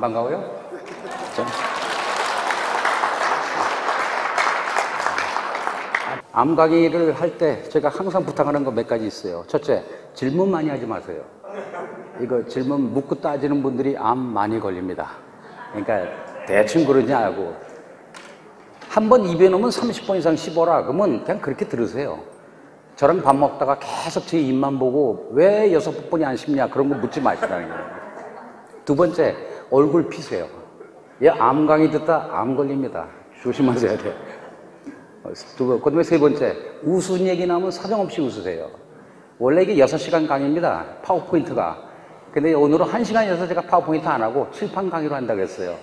반가워요? 암 강의를 할 때 제가 항상 부탁하는 거 몇 가지 있어요. 첫째, 질문 많이 하지 마세요. 이거 질문 묻고 따지는 분들이 암 많이 걸립니다. 그러니까 대충 그러지 않고 한 번 입에 넣으면 30번 이상 씹어라. 그러면 그냥 그렇게 들으세요. 저랑 밥 먹다가 계속 제 입만 보고 왜 6번이 안 씹냐 그런 거 묻지 마시라는 거예요. 두 번째, 얼굴 피세요. 얘 암 강의 듣다 암 걸립니다. 조심하셔야 돼요. 그다음에 세 번째, 웃은 얘기 나오면 사정없이 웃으세요. 원래 이게 6시간 강의입니다. 파워포인트가. 근데 오늘은 1시간이어서 제가 파워포인트 안 하고 칠판 강의로 한다고 했어요.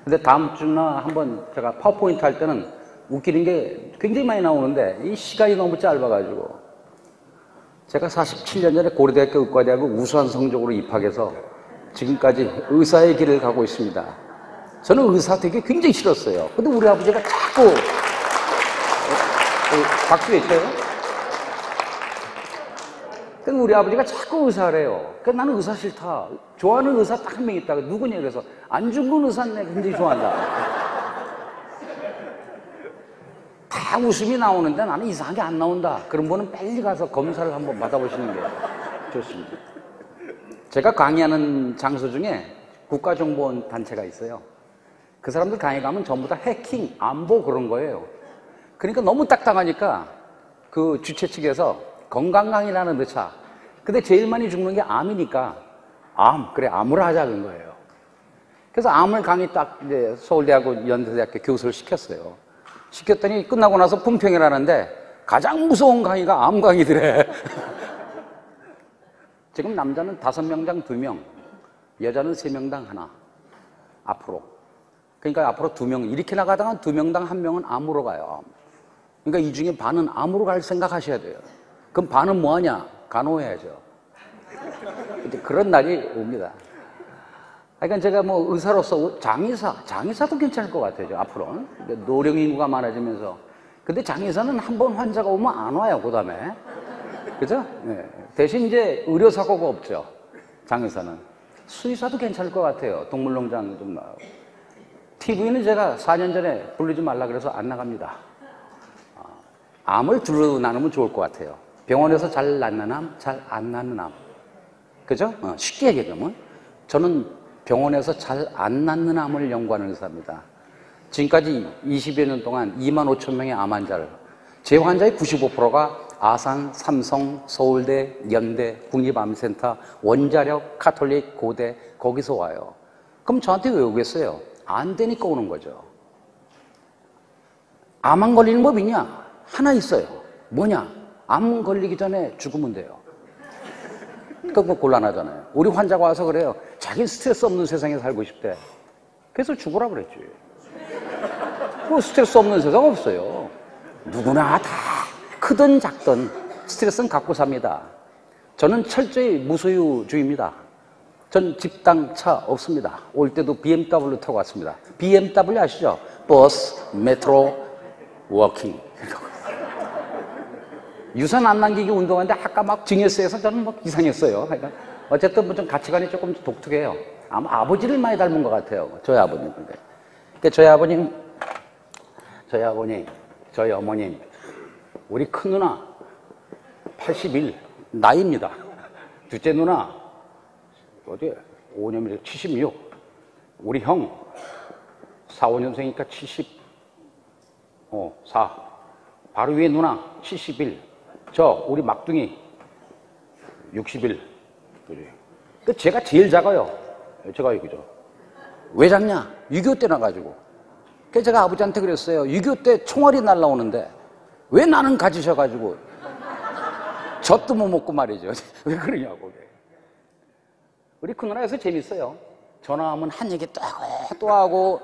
근데 다음 주나 한번 제가 파워포인트 할 때는 웃기는 게 굉장히 많이 나오는데 이 시간이 너무 짧아가지고 제가 47년 전에 고려대학교 의과대학을 우수한 성적으로 입학해서 지금까지 의사의 길을 가고 있습니다. 저는 의사 되게 굉장히 싫었어요. 근데 우리 아버지가 자꾸 박수 외쳐요? 근데 우리 아버지가 자꾸 의사래요. 그래서 나는 의사 싫다. 좋아하는 의사 딱 한 명 있다. 누구냐? 그래서 안중근 의사는 내가 굉장히 좋아한다. 다 웃음이 나오는데 나는 이상하게 안 나온다. 그런 분은 빨리 가서 검사를 한번 받아보시는 게 좋습니다. 제가 강의하는 장소 중에 국가정보원 단체가 있어요. 그 사람들 강의 가면 전부 다 해킹, 안보 그런 거예요. 그러니까 너무 딱딱하니까 그 주최 측에서 건강강의라는 넣자. 근데 제일 많이 죽는 게 암이니까 그래 암으로 하자 그런 거예요. 그래서 암을 강의 딱 이제 서울대하고 연세대학교 교수를 시켰어요. 시켰더니 끝나고 나서 품평회를 하는데 가장 무서운 강의가 암 강의더래. 지금 남자는 5명당 2명, 여자는 3명당 하나. 앞으로. 그러니까 앞으로 2명 이렇게 나가다가 2명당 1명은 암으로 가요. 그러니까 이 중에 반은 암으로 갈 생각하셔야 돼요. 그럼 반은 뭐 하냐? 간호해야죠. 그런 날이 옵니다. 그러니까 제가 뭐 의사로서 장의사도 괜찮을 것 같아요. 앞으로 노령 인구가 많아지면서. 근데 장의사는 한 번 환자가 오면 안 와요. 그 다음에 그죠? 네. 대신 이제 의료 사고가 없죠. 장의사는 수의사도 괜찮을 것 같아요. 동물농장 좀 나오고. TV는 제가 4년 전에 부르지 말라 그래서 안 나갑니다. 암을 둘로 나누면 좋을 것 같아요. 병원에서 잘 낫는 암, 잘 안 낫는 암. 그죠? 쉽게 얘기하면 저는 병원에서 잘 안 낫는 암을 연구하는 의사입니다. 지금까지 20여 년 동안 2만 5천 명의 암 환자를, 제 환자의 95%가 아산, 삼성, 서울대, 연대, 국립암센터, 원자력, 카톨릭, 고대 거기서 와요. 그럼 저한테 왜 오겠어요? 안 되니까 오는 거죠. 암 안 걸리는 법 있냐? 하나 있어요. 뭐냐? 암 걸리기 전에 죽으면 돼요. 그거 곤란하잖아요. 우리 환자가 와서 그래요. 자기 스트레스 없는 세상에 살고 싶대. 그래서 죽으라 그랬지. 그 스트레스 없는 세상 없어요. 누구나 다 크든 작든 스트레스는 갖고 삽니다. 저는 철저히 무소유주의입니다. 전 집당 차 없습니다. 올 때도 BMW 타고 왔습니다. BMW 아시죠? 버스, 메트로, 워킹. 유산 안 남기기 운동하는데 아까 막 증여세에서 저는 막 이상했어요. 그러니까 어쨌든 뭐 좀 가치관이 조금 독특해요. 아마 아버지를 많이 닮은 것 같아요. 저희 아버님. 그러니까 저희 아버님, 저희 어머님, 우리 큰 누나 81 나이입니다. 둘째 누나 어디 5년이면 76. 우리 형 4, 5년생이니까 74. 바로 위에 누나 71. 저 우리 막둥이 61. 그 제가 제일 작아요. 제가 그죠? 왜 작냐? 6.25 때 나가지고. 그래서 제가 아버지한테 그랬어요. 6.25 때 총알이 날라오는데 왜 나는 가지셔가지고 젖도 못 먹고 말이죠. 왜 그러냐고. 우리 큰 누나에서 재밌어요. 전화하면 한 얘기 또 하고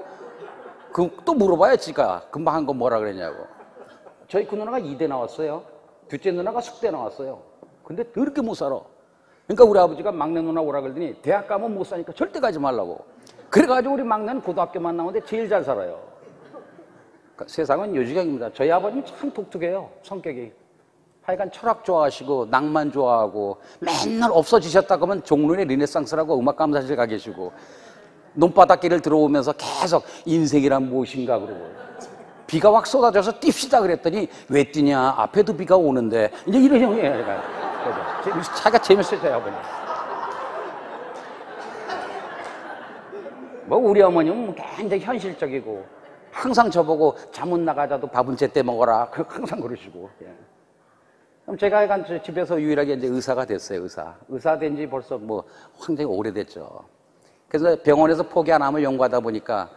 또 물어봐요. 지가 금방 한 거 뭐라 그랬냐고. 저희 큰 누나가 2대 나왔어요. 둘째 누나가 숙대 나왔어요. 근데 더럽게 못 살아. 그러니까 우리 아버지가 막내 누나 오라 그러더니 대학 가면 못 사니까 절대 가지 말라고. 그래가지고 우리 막내는 고등학교만 나오는데 제일 잘 살아요. 그러니까 세상은 요지경입니다. 저희 아버님 참 독특해요. 성격이. 하여간 철학 좋아하시고 낭만 좋아하고 맨날 없어지셨다 그러면 종로의 르네상스라고 음악감사실 가 계시고 논바닷길을 들어오면서 계속 인생이란 무엇인가 그러고 비가 확 쏟아져서 뜁시다 그랬더니 왜 뛰냐 앞에도 비가 오는데 이제 이런 형이에요. 차가 재밌어져요 그냥. 뭐 우리 어머님은 굉장히 현실적이고 항상 저보고 잠 나가자도 밥은 제때 먹어라 항상 그러시고. 예. 그럼 제가 약간 집에서 유일하게 이제 의사가 됐어요. 의사 된 지 벌써 뭐 굉장히 오래됐죠. 그래서 병원에서 포기 안 하면 연구하다 보니까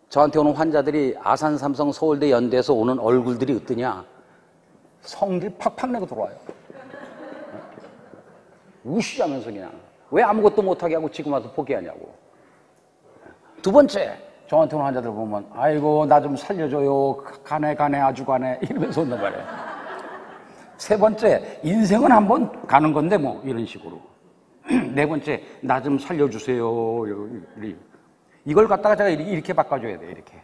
저한테 오는 환자들이 아산, 삼성, 서울대, 연대에서 오는 얼굴들이 어떠냐? 성질 팍팍 내고 들어와요. 우시자면서 그냥. 왜 아무것도 못하게 하고 지금 와서 포기하냐고. 두 번째, 저한테 오는 환자들 보면, 아이고, 나 좀 살려줘요. 가네, 아주 가네. 이러면서 온단 말이에요. 세 번째, 인생은 한번 가는 건데, 뭐, 이런 식으로. 네 번째, 나 좀 살려주세요. 이걸 갖다가 제가 이렇게 바꿔줘야 돼요. 이렇게.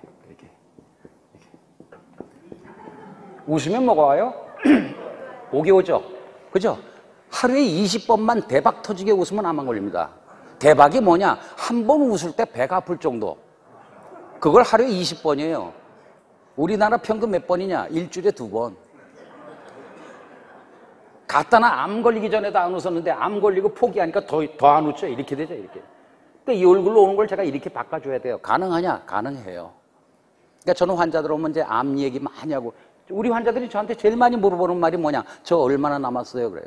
웃으면 먹어요? 복이 오죠? 그죠? 하루에 20번만 대박 터지게 웃으면 암 안 걸립니다. 대박이 뭐냐? 한 번 웃을 때 배가 아플 정도. 그걸 하루에 20번이에요. 우리나라 평균 몇 번이냐? 일주일에 2번. 갖다나 암 걸리기 전에도 안 웃었는데 암 걸리고 포기하니까 더 안 웃죠? 이렇게 되죠, 이렇게. 그러니까 이 얼굴로 오는 걸 제가 이렇게 바꿔줘야 돼요. 가능하냐? 가능해요. 그러니까 저는 환자들 오면 이제 암 얘기 많이 하고, 우리 환자들이 저한테 제일 많이 물어보는 말이 뭐냐? 저 얼마나 남았어요? 그래요.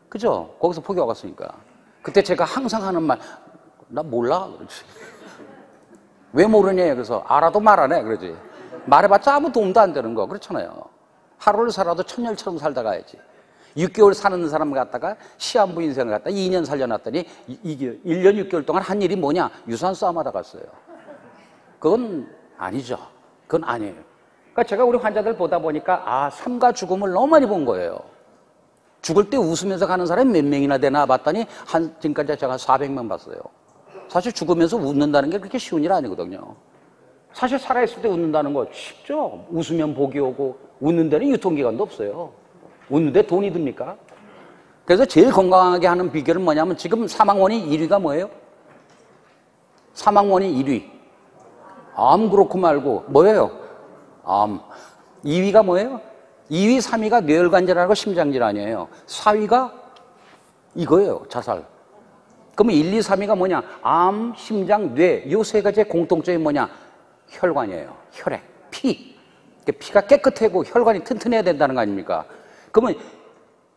그죠? 거기서 포기 와갔으니까. 그때 제가 항상 하는 말, 나 몰라? 그러지. 왜 모르냐? 그래서 알아도 말 안 해. 그러지. 말해봤자 아무 도움도 안 되는 거. 그렇잖아요. 하루를 살아도 천년처럼 살다 가야지. 6개월 사는 사람 갖다가 시한부 인생을 갖다 2년 살려놨더니 1년 6개월 동안 한 일이 뭐냐? 유산 싸움하다 갔어요. 그건 아니죠. 그건 아니에요. 그러니까 제가 우리 환자들 보다 보니까 삶과 죽음을 너무 많이 본 거예요. 죽을 때 웃으면서 가는 사람이 몇 명이나 되나 봤더니 지금까지 제가 400명 봤어요. 사실 죽으면서 웃는다는 게 그렇게 쉬운 일 아니거든요. 사실 살아있을 때 웃는다는 거 쉽죠. 웃으면 복이 오고 웃는 데는 유통기간도 없어요. 웃는데 돈이 듭니까? 그래서 제일 건강하게 하는 비결은 뭐냐면 지금 사망원이 1위가 뭐예요? 사망원이 1위. 암 그렇고 말고 뭐예요? 암. 2위가 뭐예요? 2위, 3위가 뇌혈관질환하고 심장질환이에요. 4위가 이거예요. 자살. 그러면 1, 2, 3위가 뭐냐? 암, 심장, 뇌. 이 세 가지의 공통점이 뭐냐? 혈관이에요. 혈액, 피. 피가 깨끗하고 혈관이 튼튼해야 된다는 거 아닙니까? 그러면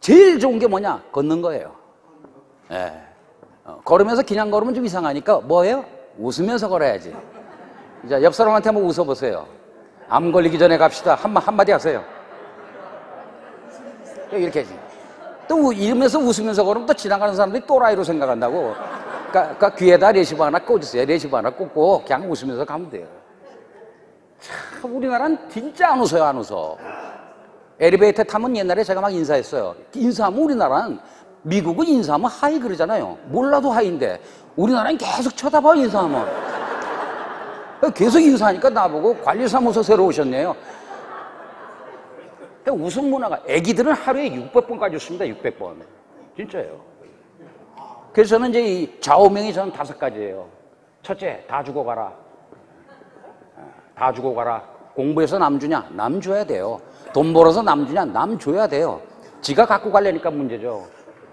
제일 좋은 게 뭐냐? 걷는 거예요. 예. 걸으면서 그냥 걸으면 좀 이상하니까 뭐예요? 웃으면서 걸어야지. 자, 옆 사람한테 한번 웃어보세요. 암 걸리기 전에 갑시다. 한마디 하세요. 이렇게 하지. 또 이러면서 웃으면서 걸으면 또 지나가는 사람들이 또라이로 생각한다고. 그러니까 귀에다 레시버 하나 꽂으세요. 레시버 하나 꽂고 그냥 웃으면서 가면 돼요. 참, 우리나라는 진짜 안 웃어요, 안 웃어. 엘리베이터 타면 옛날에 제가 막 인사했어요. 인사하면 우리나라는, 미국은 인사하면 하이 그러잖아요. 몰라도 하이인데 우리나라는 계속 쳐다봐, 인사하면. 계속 인사하니까 나보고 관리사무소 새로 오셨네요. 웃음 문화가, 애기들은 하루에 600번까지 웃습니다. 600번. 진짜예요. 그래서 저는 이제 이 좌우명이 저는 5가지예요. 첫째, 다 죽어가라. 다 죽어가라. 공부해서 남 주냐? 남 줘야 돼요. 돈 벌어서 남 주냐? 남 줘야 돼요. 지가 갖고 가려니까 문제죠.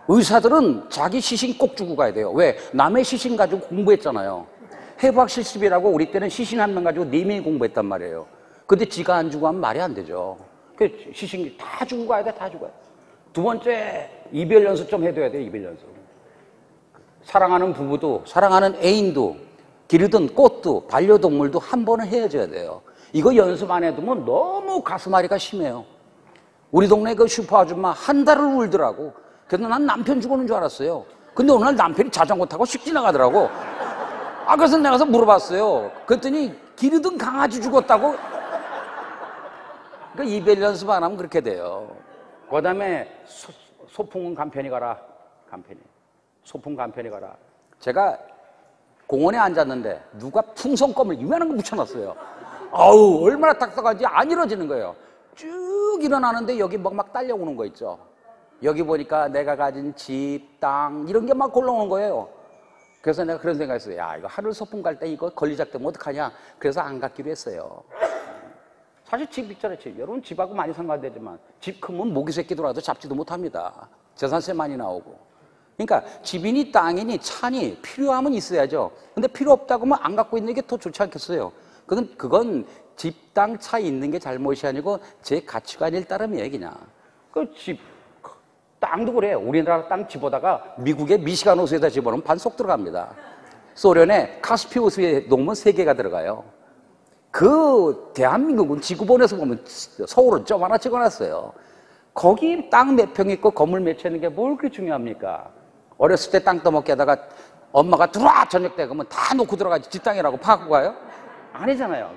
의사들은 자기 시신 꼭 주고 가야 돼요. 왜? 남의 시신 가지고 공부했잖아요. 해부학 실습이라고 우리 때는 시신 한 명 가지고 4명이 공부했단 말이에요. 근데 지가 안 주고 하면 말이 안 되죠. 그 시신 다 주고 가야 돼, 다 주고 가야 돼. 두 번째, 이별 연습 좀 해둬야 돼, 이별 연습. 사랑하는 부부도, 사랑하는 애인도, 기르던 꽃도, 반려동물도 한 번은 헤어져야 돼요. 이거 연습 안 해두면 너무 가슴앓이가 심해요. 우리 동네 그 슈퍼 아줌마 한 달을 울더라고. 그래서 난 남편 죽었는 줄 알았어요. 근데 오늘 남편이 자전거 타고 씩 지나가더라고. 그래서 내가 가서 물어봤어요. 그랬더니 기르던 강아지 죽었다고. 그러니까 이별 연습 안 하면 그렇게 돼요. 그 다음에 소풍은 간편히 가라. 간편히. 소풍 간편히 가라. 제가 공원에 앉았는데 누가 풍선껌을 이만한 거 묻혀놨어요. 아우, 얼마나 딱딱한지 안 이뤄지는 거예요. 쭉 일어나는데 여기 막 딸려오는 거 있죠. 여기 보니까 내가 가진 집, 땅 이런 게 막 올라오는 거예요. 그래서 내가 그런 생각했어요. 야, 이거 하늘 소풍 갈 때 이거 걸리작 되면 어떡하냐. 그래서 안 갔기로 했어요. 사실 집 있잖아요, 집. 여러분 집하고 많이 상관되지만 집 크면 모기 새끼들라도 잡지도 못합니다. 재산세 많이 나오고. 그러니까 집이니 땅이니 차니 필요하면 있어야죠. 근데 필요 없다고 하면 안 갖고 있는 게 더 좋지 않겠어요? 그건 집, 땅, 차 있는 게 잘못이 아니고 제 가치관일 따름이에요, 그냥. 그 집, 땅도 그래요. 우리나라 땅 집어다가 미국의 미시간 호수에다 집어넣으면 반속 들어갑니다. 소련의 카스피 호수에 놓으면 3개가 들어가요. 그 대한민국은 지구본에서 보면 서울은 점 하나 찍어놨어요. 거기 땅 몇 평 있고 건물 몇 채 있는 게 뭘 그렇게 중요합니까? 어렸을 때 땅 떠먹게 하다가 엄마가 들어와 저녁 때 그러면 다 놓고 들어가지 지 땅이라고 파고 가요? 아니잖아요.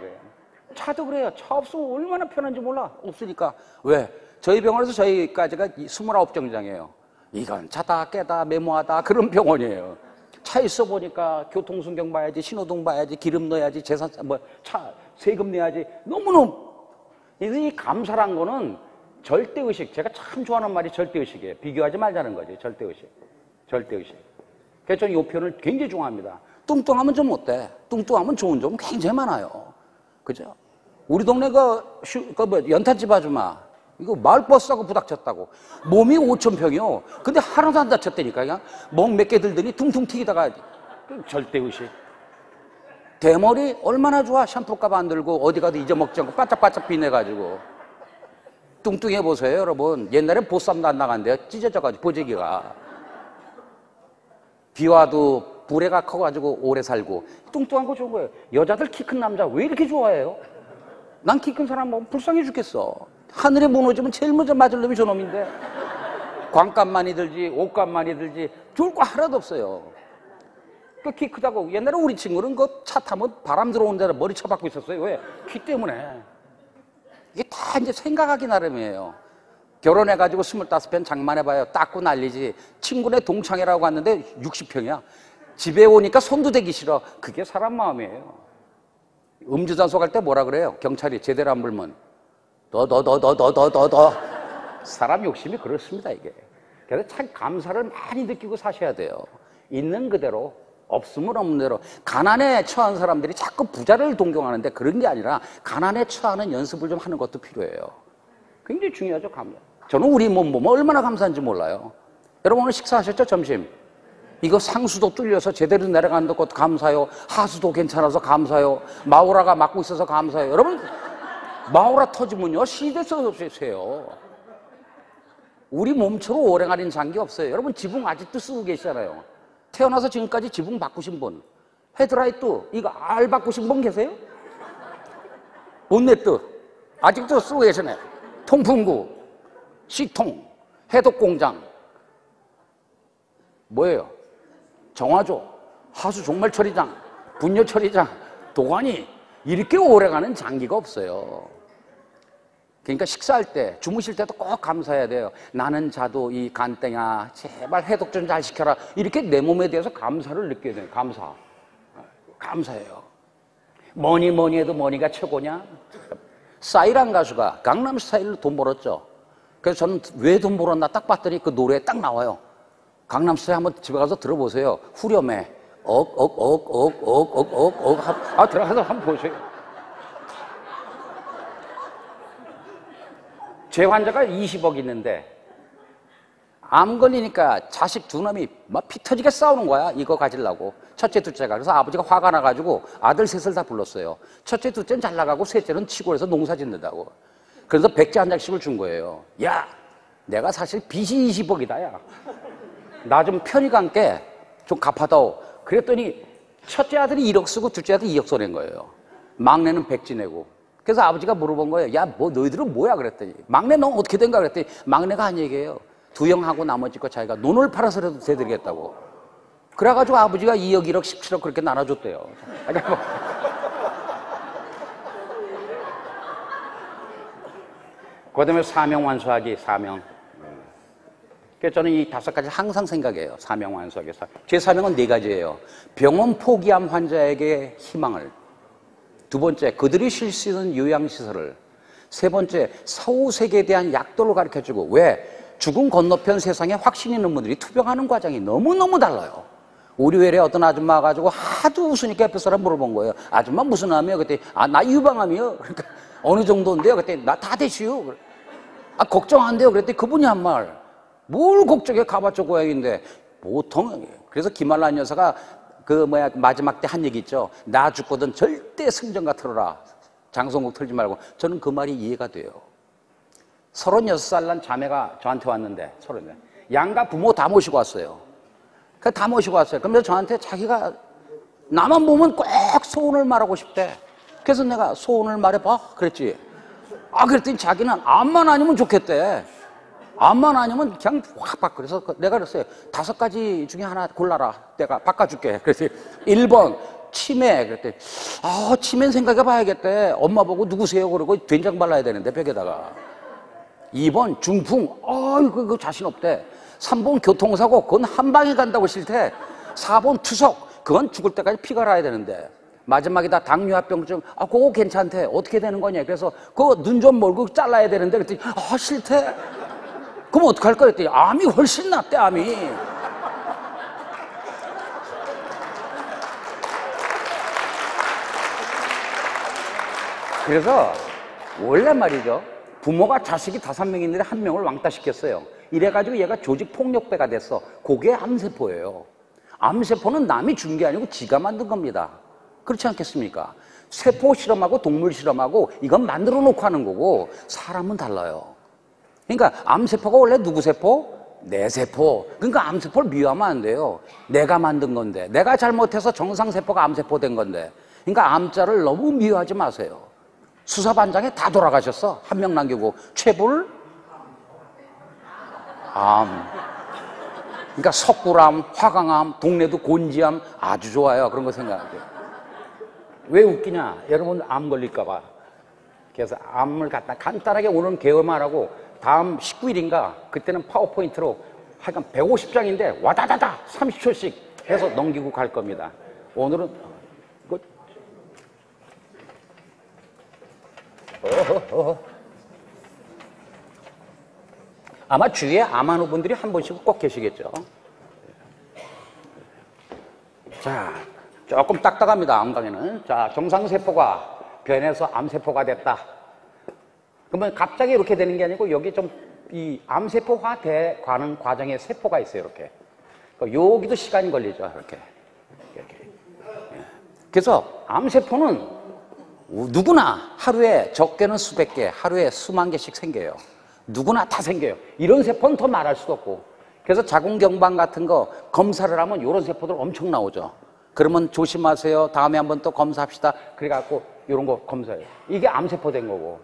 차도 그래요. 차 없으면 얼마나 편한지 몰라. 없으니까. 왜? 저희 병원에서 저희까지가 29정장이에요. 이건 자다 깨다 메모하다 그런 병원이에요. 차 있어 보니까 교통순경 봐야지, 신호등 봐야지, 기름 넣어야지, 차 세금 내야지. 너무너무 이 감사란 거는 절대의식. 제가 참 좋아하는 말이 절대의식이에요. 비교하지 말자는 거지. 절대의식. 절대의식. 그래서 저는 이 표현을 굉장히 좋아합니다. 뚱뚱하면 좀 어때? 뚱뚱하면 좋은 점은 굉장히 많아요. 그죠? 우리 동네 연탄집 아줌마 이거 마을버스하고 부닥쳤다고. 몸이 5,000평이요. 근데 하나도 안 다쳤다니까. 그냥 멍 몇 개 들더니 퉁퉁 튀기다가. 절대의식. 대머리 얼마나 좋아. 샴푸값 안 들고 어디 가도 잊어먹지 않고 바짝바짝 빛내가지고. 뚱뚱해 보세요, 여러분. 옛날에 보쌈도 안 나간대요. 찢어져가지고 보재기가. 비 와도 부레가 커가지고 오래 살고. 뚱뚱한 거 좋은 거예요. 여자들 키 큰 남자 왜 이렇게 좋아해요? 난 키 큰 사람 보면 불쌍해 죽겠어. 하늘에 무너지면 제일 먼저 맞을 놈이 저놈인데. 광값 많이 들지, 옷값 많이 들지, 좋을 거 하나도 없어요. 그 키 크다고. 옛날에 우리 친구는 그 차 타면 바람 들어오는 데로 머리 쳐박고 있었어요. 왜? 키 때문에. 이게 다 이제 생각하기 나름이에요. 결혼해가지고 25편 장만해봐요. 닦고 난리지. 친구네 동창회라고 갔는데 60평이야. 집에 오니까 손도 대기 싫어. 그게 사람 마음이에요. 음주단속 갈 때 뭐라 그래요? 경찰이 제대로 안 불면. 더. 사람 욕심이 그렇습니다, 이게. 그래서 참 감사를 많이 느끼고 사셔야 돼요. 있는 그대로, 없으면 없는 대로. 가난에 처한 사람들이 자꾸 부자를 동경하는데 그런 게 아니라 가난에 처하는 연습을 좀 하는 것도 필요해요. 굉장히 중요하죠, 감사. 저는 우리 몸 보면 얼마나 감사한지 몰라요. 여러분 오늘 식사하셨죠, 점심? 이거 상수도 뚫려서 제대로 내려가는 것도 감사해요. 하수도 괜찮아서 감사해요. 마오라가 막고 있어서 감사해요. 여러분 마오라 터지면요 시대서 세요. 우리 몸처럼 오래가는 장기 없어요. 여러분 지붕 아직도 쓰고 계시잖아요. 태어나서 지금까지 지붕 바꾸신 분, 헤드라이트 이거 알 바꾸신 분 계세요? 본네트 아직도 쓰고 계시네. 통풍구, 시통, 해독공장 뭐예요? 정화조, 하수 종말 처리장, 분뇨 처리장, 도가니 이렇게 오래가는 장기가 없어요. 그러니까 식사할 때, 주무실 때도 꼭 감사해야 돼요. 나는 자도 이 간땡아 제발 해독 좀 잘 시켜라. 이렇게 내 몸에 대해서 감사를 느껴야 돼요. 감사해요. 뭐니 해도 뭐니가 최고냐? 싸이란 가수가 강남스타일로 돈 벌었죠. 그래서 저는 왜 돈 벌었나 딱 봤더니 그 노래에 딱 나와요. 강남스타일 한번 집에 가서 들어보세요. 후렴에 들어가서 한번 보세요. 제 환자가 20억 있는데 암 걸리니까 자식 두 놈이 막 피 터지게 싸우는 거야. 이거 가지려고. 첫째, 둘째가. 그래서 아버지가 화가 나가지고 아들 셋을 다 불렀어요. 첫째, 둘째는 잘 나가고 셋째는 시골에서 농사 짓는다고. 그래서 백제 한 장씩을 준 거예요. 야, 내가 사실 빚이 20억이다, 야. 나 좀 편히 갈게. 좀 갚아다오. 그랬더니 첫째 아들이 1억 쓰고 둘째 아들이 2억 써낸 거예요. 막내는 백지 내고. 그래서 아버지가 물어본 거예요. 야, 너희들은 뭐야? 그랬더니. 막내 너 어떻게 된가? 그랬더니 막내가 한 얘기예요. 두 형하고 나머지 거 자기가 논을 팔아서라도 대드리겠다고. 그래가지고 아버지가 2억, 1억, 17억 그렇게 나눠줬대요. 그 다음에 사명 완수하기, 사명. 그래서 저는 이 5가지 항상 생각해요. 사명 완수하기. 제 사명은 4가지예요. 병원 포기암 환자에게 희망을. 2번째, 그들이 쉴 수 있는 요양시설을. 3번째, 사후세계에 대한 약도를 가르쳐주고. 왜? 죽음 건너편 세상에 확신 있는 분들이 투병하는 과정이 너무너무 달라요. 우리회에 어떤 아줌마 가지고 하도 웃으니까 옆에 사람 물어본 거예요. 아줌마 무슨 암이요? 그때 나 유방암이요. 그러니까 어느 정도인데요? 그때 나 다 되시요. 걱정 안 돼요. 그랬더니 그분이 한 말. 뭘 걱정해? 가봤자 고양인데. 보통 그래서 김한란 여사가 마지막 때 한 얘기 있죠. 나 죽거든 절대 승전가 틀어라. 장성국 틀지 말고. 저는 그 말이 이해가 돼요. 36살 난 자매가 저한테 왔는데, 양가 부모 다 모시고 왔어요. 다 모시고 왔어요. 그러면서 저한테 자기가 나만 보면 꼭 소원을 말하고 싶대. 그래서 내가 소원을 말해봐. 그랬지. 그랬더니 자기는 암만 아니면 좋겠대. 암만 아니면 그냥 확 바꿔. 그래서 내가 그랬어요. 5가지 중에 하나 골라라. 내가 바꿔줄게. 그래서 1번 치매. 그랬더니 치매 생각해봐야겠대. 엄마 보고 누구세요? 그러고 된장 발라야 되는데 벽에다가. 2번 중풍. 그거 자신 없대. 3번 교통사고. 그건 한 방에 간다고 싫대. 4번 투석. 그건 죽을 때까지 피가 나야 되는데. 마지막에다 당뇨합병증. 그거 괜찮대. 어떻게 되는 거냐. 그래서 그거 눈 좀 멀고 잘라야 되는데. 그랬더니 싫대. 그럼 어떡할 거야? 그랬더니 암이 훨씬 낫대. 암이. 그래서 원래 말이죠. 부모가 자식이 5명 있는데 1명을 왕따시켰어요. 이래가지고 얘가 조직폭력배가 됐어. 그게 암세포예요. 암세포는 남이 준 게 아니고 지가 만든 겁니다. 그렇지 않겠습니까? 세포 실험하고 동물 실험하고 이건 만들어 놓고 하는 거고 사람은 달라요. 그러니까 암세포가 원래 누구 세포? 내 세포. 그러니까 암세포를 미워하면 안 돼요. 내가 만든 건데. 내가 잘못해서 정상세포가 암세포 된 건데. 그러니까 암자를 너무 미워하지 마세요. 수사반장에 다 돌아가셨어. 1명 남기고. 최불? 암. 그러니까 석굴암, 화강암, 동네도 곤지암 아주 좋아요. 그런 거 생각하세요. 왜 웃기냐? 여러분 암 걸릴까봐. 그래서 암을 갖다 간단하게 오늘 개요만 하고 다음 19일인가 그때는 파워포인트로 하여간 150장인데 와다다다 30초씩 해서 넘기고 갈 겁니다. 오늘은 아마 주위에 암하는 분들이 한 번씩은 꼭 계시겠죠. 자, 조금 딱딱합니다. 암강에는. 자, 정상세포가 변해서 암세포가 됐다. 그러면 갑자기 이렇게 되는 게 아니고 여기 좀 이 암세포화 돼가는 과정에 세포가 있어요. 이렇게. 여기도 시간이 걸리죠. 이렇게. 그래서 암세포는 누구나 하루에 적게는 수백 개, 하루에 수만 개씩 생겨요. 누구나 다 생겨요. 이런 세포는 더 말할 수도 없고. 그래서 자궁경방 같은 거 검사를 하면 이런 세포들 엄청 나오죠. 그러면 조심하세요. 다음에 한번 또 검사합시다. 그래갖고 이런 거 검사해요. 이게 암세포 된 거고.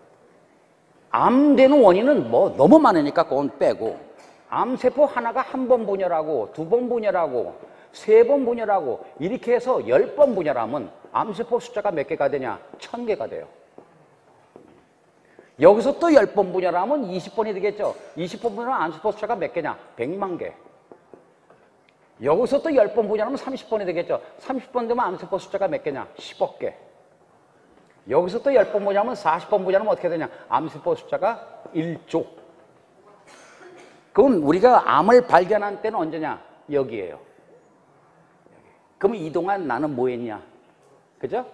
암 되는 원인은 뭐 너무 많으니까 그건 빼고. 암세포 하나가 1번 분열하고 2번 분열하고 3번 분열하고 이렇게 해서 10번 분열하면 암세포 숫자가 몇 개가 되냐? 1000개가 돼요. 여기서 또 10번 분열하면 20번이 되겠죠. 20번 분열하면 암세포 숫자가 몇 개냐? 100만 개. 여기서 또 10번 분열하면 30번이 되겠죠. 30번 되면 암세포 숫자가 몇 개냐? 10억 개. 여기서 또 10번 분열하면 40번 분열하면 어떻게 되냐? 암세포 숫자가 1조. 그럼 우리가 암을 발견한 때는 언제냐? 여기에요. 그럼 이동안 나는 뭐 했냐? 그죠?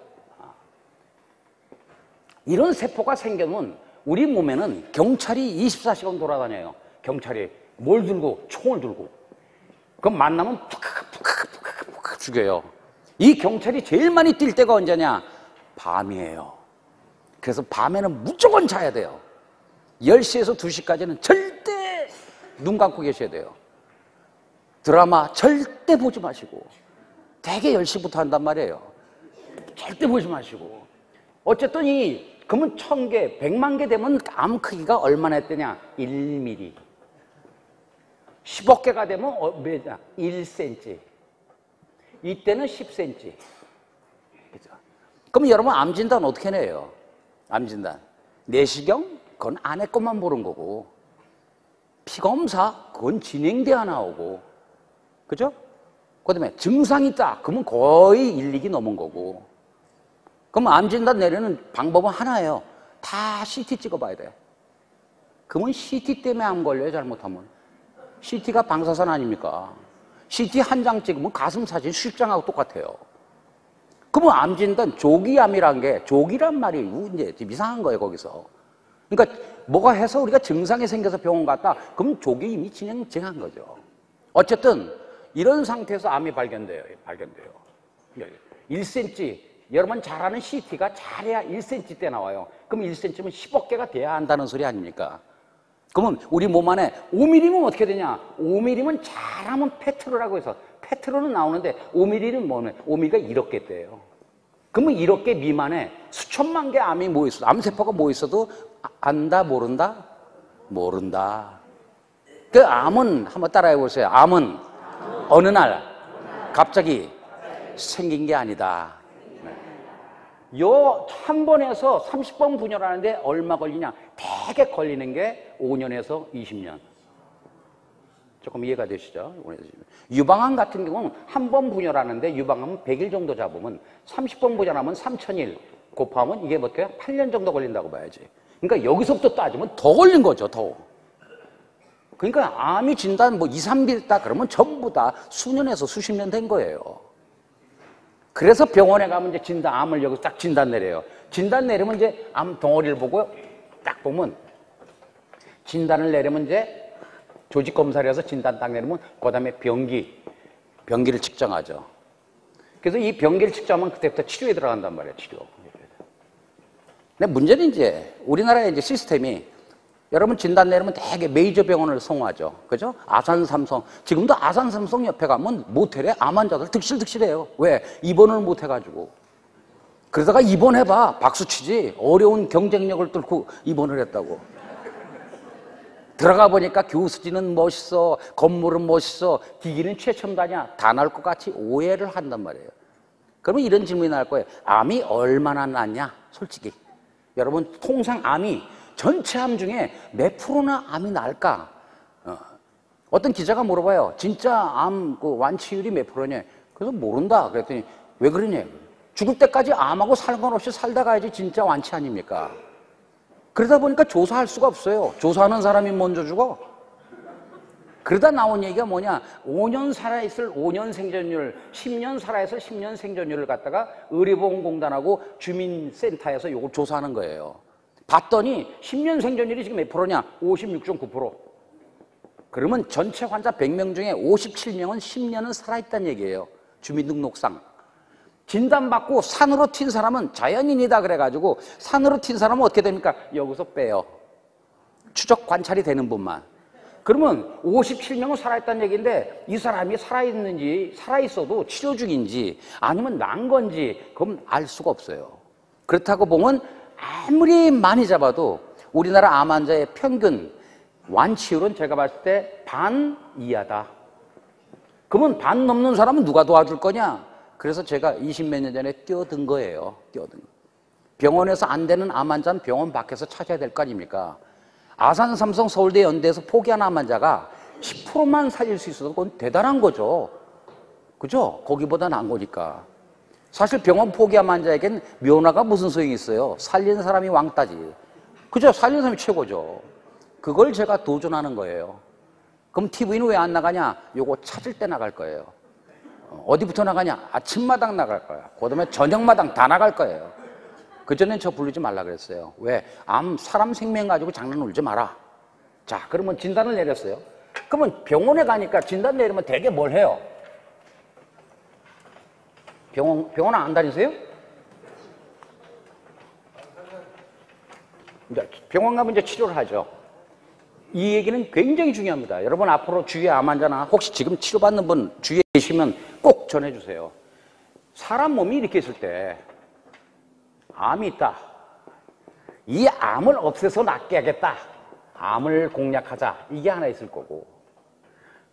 이런 세포가 생겨면 우리 몸에는 경찰이 24시간 돌아다녀요. 경찰이 뭘 들고? 총을 들고. 그럼 만나면 푹 죽여요. 이 경찰이 제일 많이 뛸 때가 언제냐? 밤이에요. 그래서 밤에는 무조건 자야 돼요. 10시에서 2시까지는 절대 눈 감고 계셔야 돼요. 드라마 절대 보지 마시고. 되게 10시부터 한단 말이에요. 절대 보지 마시고. 어쨌든 그러면 1000개, 100만 개 되면 암 크기가 얼마나 했더냐? 1mm. 10억 개가 되면 몇이냐? 1cm. 이때는 10cm. 그죠? 그럼 여러분 암 진단 어떻게 내요? 암 진단. 내시경? 그건 안에 것만 보는 거고. 피검사? 그건 진행돼야 나오고. 그죠? 그 다음에 증상이 있다. 그러면 거의 1, 2기 넘은 거고. 그럼 암 진단 내리는 방법은 하나예요. 다 CT 찍어봐야 돼. 그러면 CT 때문에 암 걸려요, 잘못하면. CT가 방사선 아닙니까? CT 한 장 찍으면 가슴 사진 10장하고 똑같아요. 그러면 암 진단, 조기암이란 게, 조기란 말이 이제 좀 이상한 거예요, 거기서. 그러니까 뭐가 해서 우리가 증상이 생겨서 병원 갔다, 그럼 조기 이미 진행한 거죠. 어쨌든 이런 상태에서 암이 발견돼요. 1cm, 여러분 잘 아는 CT가 잘해야 1cm대 나와요. 그럼 1cm면 10억 개가 돼야 한다는 소리 아닙니까? 그러면 우리 몸 안에 5mm면 어떻게 되냐? 5mm면 잘하면 페트로라고 해서, 페트로는 나오는데 5mm는 뭐냐? 5mm가 1억 개 돼요. 그러면 1억 개 미만에 수천만 개 암이 모여있어도, 암세포가 모여있어도 안다, 모른다? 모른다. 그 암은 한번 따라해 보세요. 암은 어느 날 갑자기 생긴 게 아니다. 요 한 번에서 30번 분열하는데 얼마 걸리냐? 되게 걸리는 게 5년에서 20년. 조금 이해가 되시죠? 유방암 같은 경우는 한 번 분열하는데 유방암은 100일 정도 잡으면 30번 분열하면 3000일 곱하면 이게 뭐게요? 8년 정도 걸린다고 봐야지. 그러니까 여기서부터 따지면 더 걸린 거죠, 더. 그러니까 암이 진단 뭐 2, 3일 있다 그러면 전부 다 수년에서 수십 년 된 거예요. 그래서 병원에 가면 이제 진단, 암을 여기서 딱 진단 내려요. 진단 내리면 이제 암 덩어리를 보고 딱 보면 진단을 내리면 이제 조직 검사를 해서 진단 딱 내리면 그 다음에 병기를 측정하죠. 그래서 이 병기를 측정하면 그때부터 치료에 들어간단 말이에요, 치료. 근데 문제는 이제 우리나라의 이제 시스템이 여러분 진단 내리면 되게 메이저 병원을 성공하죠. 그죠? 아산 삼성. 지금도 아산 삼성 옆에 가면 모텔에 암 환자들 득실득실해요. 왜? 입원을 못 해가지고. 그러다가 입원해봐. 박수치지. 어려운 경쟁력을 뚫고 입원을 했다고. 들어가 보니까 교수진은 멋있어. 건물은 멋있어. 기기는 최첨단이야. 다 나올 것 같이 오해를 한단 말이에요. 그러면 이런 질문이 나올 거예요. 암이 얼마나 낫냐? 솔직히. 여러분 통상 암이 전체 암 중에 몇 프로나 암이 날까? 어떤 기자가 물어봐요. 진짜 암 그 완치율이 몇 프로냐? 그래서 모른다. 그랬더니 왜 그러냐? 죽을 때까지 암하고 상관없이 살다 가야지 진짜 완치 아닙니까? 그러다 보니까 조사할 수가 없어요. 조사하는 사람이 먼저 죽어. 그러다 나온 얘기가 뭐냐? 5년 살아있을 5년 생존율, 10년 살아있을 10년 생존율을 갖다가 의료보험공단하고 주민센터에서 이걸 조사하는 거예요. 봤더니 10년 생존율이 지금 몇 프로냐? 56.9%. 그러면 전체 환자 100명 중에 57명은 10년은 살아있다는 얘기예요. 주민등록상. 진단받고 산으로 튄 사람은 자연인이다 그래가지고 산으로 튄 사람은 어떻게 됩니까? 여기서 빼요. 추적 관찰이 되는 분만. 그러면 57명은 살아있다는 얘기인데 이 사람이 살아있는지, 살아있어도 치료 중인지 아니면 난 건지 그건 알 수가 없어요. 그렇다고 보면 아무리 많이 잡아도 우리나라 암 환자의 평균 완치율은 제가 봤을 때 반 이하다. 그러면 반 넘는 사람은 누가 도와줄 거냐? 그래서 제가 20몇 년 전에 뛰어든 거예요. 병원에서 안 되는 암 환자는 병원 밖에서 찾아야 될 거 아닙니까? 아산 삼성 서울대 연대에서 포기한 암 환자가 10%만 살릴 수 있어도 그건 대단한 거죠. 그죠? 거기보다 나은 거니까. 사실 병원 포기한 환자에겐 면허가 무슨 소용이 있어요? 살리는 사람이 왕따지. 그죠? 살리는 사람이 최고죠. 그걸 제가 도전하는 거예요. 그럼 TV는 왜 안 나가냐? 요거 찾을 때 나갈 거예요. 어디부터 나가냐? 아침마당 나갈 거야. 그 다음에 저녁마당 다 나갈 거예요. 그전엔 저 부르지 말라 그랬어요. 왜? 사람 생명 가지고 장난 울지 마라. 자, 그러면 진단을 내렸어요. 그러면 병원에 가니까 진단 내리면 대개 뭘 해요? 병원 안 다니세요? 병원 가면 이제 치료를 하죠. 이 얘기는 굉장히 중요합니다. 여러분 앞으로 주위에 암 환자나 혹시 지금 치료받는 분 주위에 계시면 꼭 전해주세요. 사람 몸이 이렇게 있을 때 암이 있다. 이 암을 없애서 낫게 하겠다. 암을 공략하자. 이게 하나 있을 거고.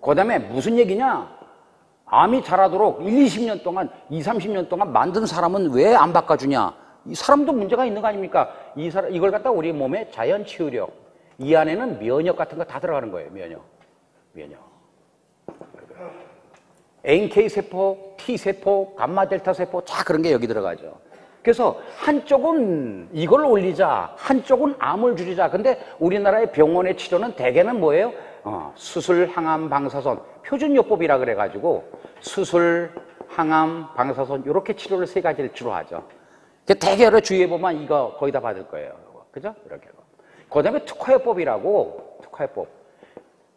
그 다음에 무슨 얘기냐? 암이 자라도록 1, 20년 동안, 2, 30년 동안 만든 사람은 왜 안 바꿔주냐? 이 사람도 문제가 있는 거 아닙니까? 이걸 갖다 우리 몸의 자연 치유력, 이 안에는 면역 같은 거 다 들어가는 거예요. 면역. NK세포, T세포, 감마델타세포, 다 그런 게 여기 들어가죠. 그래서 한쪽은 이걸 올리자, 한쪽은 암을 줄이자. 근데 우리나라의 병원의 치료는 대개는 뭐예요? 수술, 항암, 방사선 표준요법이라 그래가지고 수술, 항암, 방사선 이렇게 치료를 세 가지를 주로 하죠. 되게 여러 주위에 보면 이거 거의 다 받을 거예요. 그죠? 이렇게. 그 다음에 특화요법이라고, 특화요법.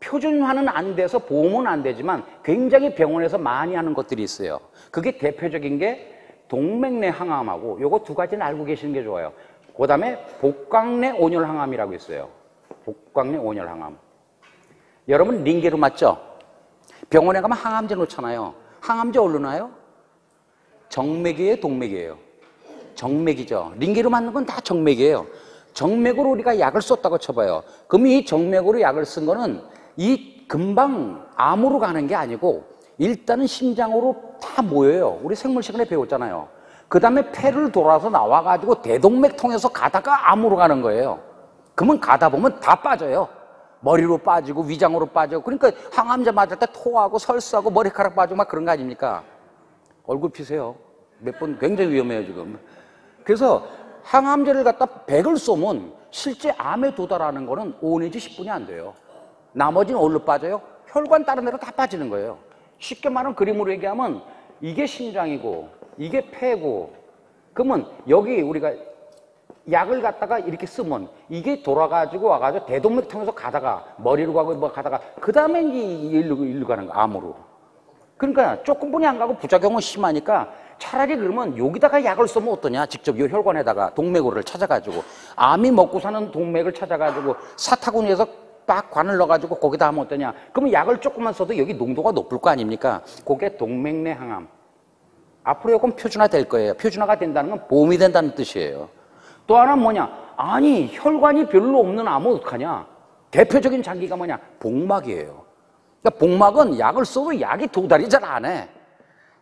표준화는 안 돼서 보험은 안 되지만 굉장히 병원에서 많이 하는 것들이 있어요. 그게 대표적인 게 동맥내 항암하고 요거 두 가지는 알고 계시는 게 좋아요. 그 다음에 복강내 온열 항암이라고 있어요. 복강내 온열 항암. 여러분 링게로 맞죠? 병원에 가면 항암제 놓잖아요. 항암제 어디로 놔요? 정맥이에요, 동맥이에요? 정맥이죠. 링게로 맞는 건 다 정맥이에요. 정맥으로 우리가 약을 썼다고 쳐봐요. 그럼 이 정맥으로 약을 쓴 거는 이 금방 암으로 가는 게 아니고 일단은 심장으로 다 모여요. 우리 생물 시간에 배웠잖아요. 그 다음에 폐를 돌아서 나와가지고 대동맥 통해서 가다가 암으로 가는 거예요. 그러면 가다 보면 다 빠져요. 머리로 빠지고 위장으로 빠지고. 그러니까 항암제 맞을 때 토하고 설사하고 머리카락 빠지고 막 그런 거 아닙니까? 얼굴 피세요. 몇 번 굉장히 위험해요 지금. 그래서 항암제를 갖다 100을 쏘면 실제 암에 도달하는 거는 5 내지 10분이 안 돼요. 나머지는 어디로 빠져요? 혈관 다른 데로 다 빠지는 거예요. 쉽게 말하면 그림으로 얘기하면 이게 심장이고 이게 폐고, 그러면 여기 우리가 약을 갖다가 이렇게 쓰면 이게 돌아가지고 와가지고 대동맥 통해서 가다가 머리로 가고 뭐 가다가 그 다음에 일로 가는 거, 암으로. 그러니까 조금뿐이 안 가고 부작용은 심하니까 차라리 그러면 여기다가 약을 쓰면 어떠냐? 직접 이 혈관에다가 동맥으로를 찾아가지고 암이 먹고 사는 동맥을 찾아가지고 사타구니에서 딱 관을 넣어가지고 거기다 하면 어떠냐? 그러면 약을 조금만 써도 여기 농도가 높을 거 아닙니까? 그게 동맥내 항암. 앞으로 이건 표준화 될 거예요. 표준화가 된다는 건 보험이 된다는 뜻이에요. 또 하나는 뭐냐? 아니 혈관이 별로 없는 암은 어떡하냐? 대표적인 장기가 뭐냐? 복막이에요. 그러니까 복막은 약을 써도 약이 도달이 잘 안 해.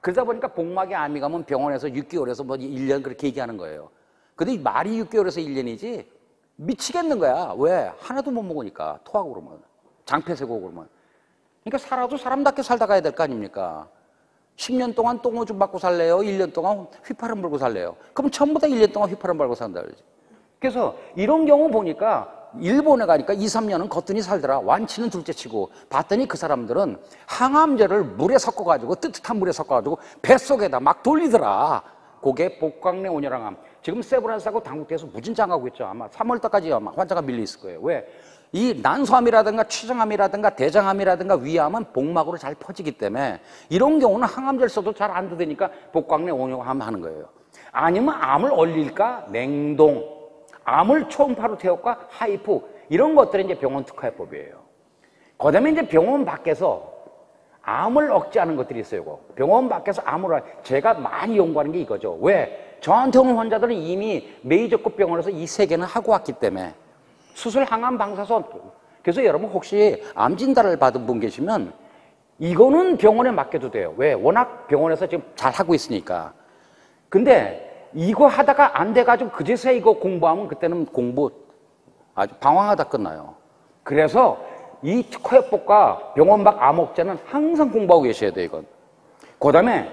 그러다 보니까 복막에 암이 가면 병원에서 6개월에서 뭐 1년 그렇게 얘기하는 거예요. 근데 말이 6개월에서 1년이지 미치겠는 거야. 왜? 하나도 못 먹으니까. 토하고 그러면. 장폐 세고 그러면. 그러니까 살아도 사람답게 살다 가야 될 거 아닙니까? 10년 동안 똥오줌 맞고 살래요? 1년 동안 휘파람 불고 살래요? 그럼 전부 다 1년 동안 휘파람 불고 산다 그러지. 그래서 이런 경우 보니까 일본에 가니까 2, 3년은 거뜬히 살더라. 완치는 둘째치고. 봤더니 그 사람들은 항암제를 물에 섞어가지고, 뜨뜻한 물에 섞어가지고 뱃속에다 막 돌리더라. 그게 복강내 온열항암. 지금 세브란스하고 당국대에서 무진장하고 있죠. 아마 3월달까지 아마 환자가 밀려 있을 거예요. 왜? 이 난소암이라든가 췌장암이라든가 대장암이라든가 위암은 복막으로 잘 퍼지기 때문에 이런 경우는 항암제를 써도 잘 안 되니까 복강내 온열항암 하는 거예요. 아니면 암을 얼릴까? 냉동. 암을 초음파로 태울까? 하이프. 이런 것들이 이제 병원 특화요법이에요. 그 다음에 이제 병원 밖에서 암을 억제하는 것들이 있어요. 병원 밖에서 암을, 제가 많이 연구하는 게 이거죠. 왜? 저한테 오는 환자들은 이미 메이저급 병원에서 이 세 개는 하고 왔기 때문에. 수술, 항암, 방사선. 그래서 여러분 혹시 암 진단을 받은 분 계시면 이거는 병원에 맡겨도 돼요. 왜? 워낙 병원에서 지금 잘 하고 있으니까. 근데 이거 하다가 안 돼가지고 그제서야 이거 공부하면 그때는 공부 아주 방황하다 끝나요. 그래서 이 특화요법과 병원 밖 암 억제는 항상 공부하고 계셔야 돼요, 이건. 그 다음에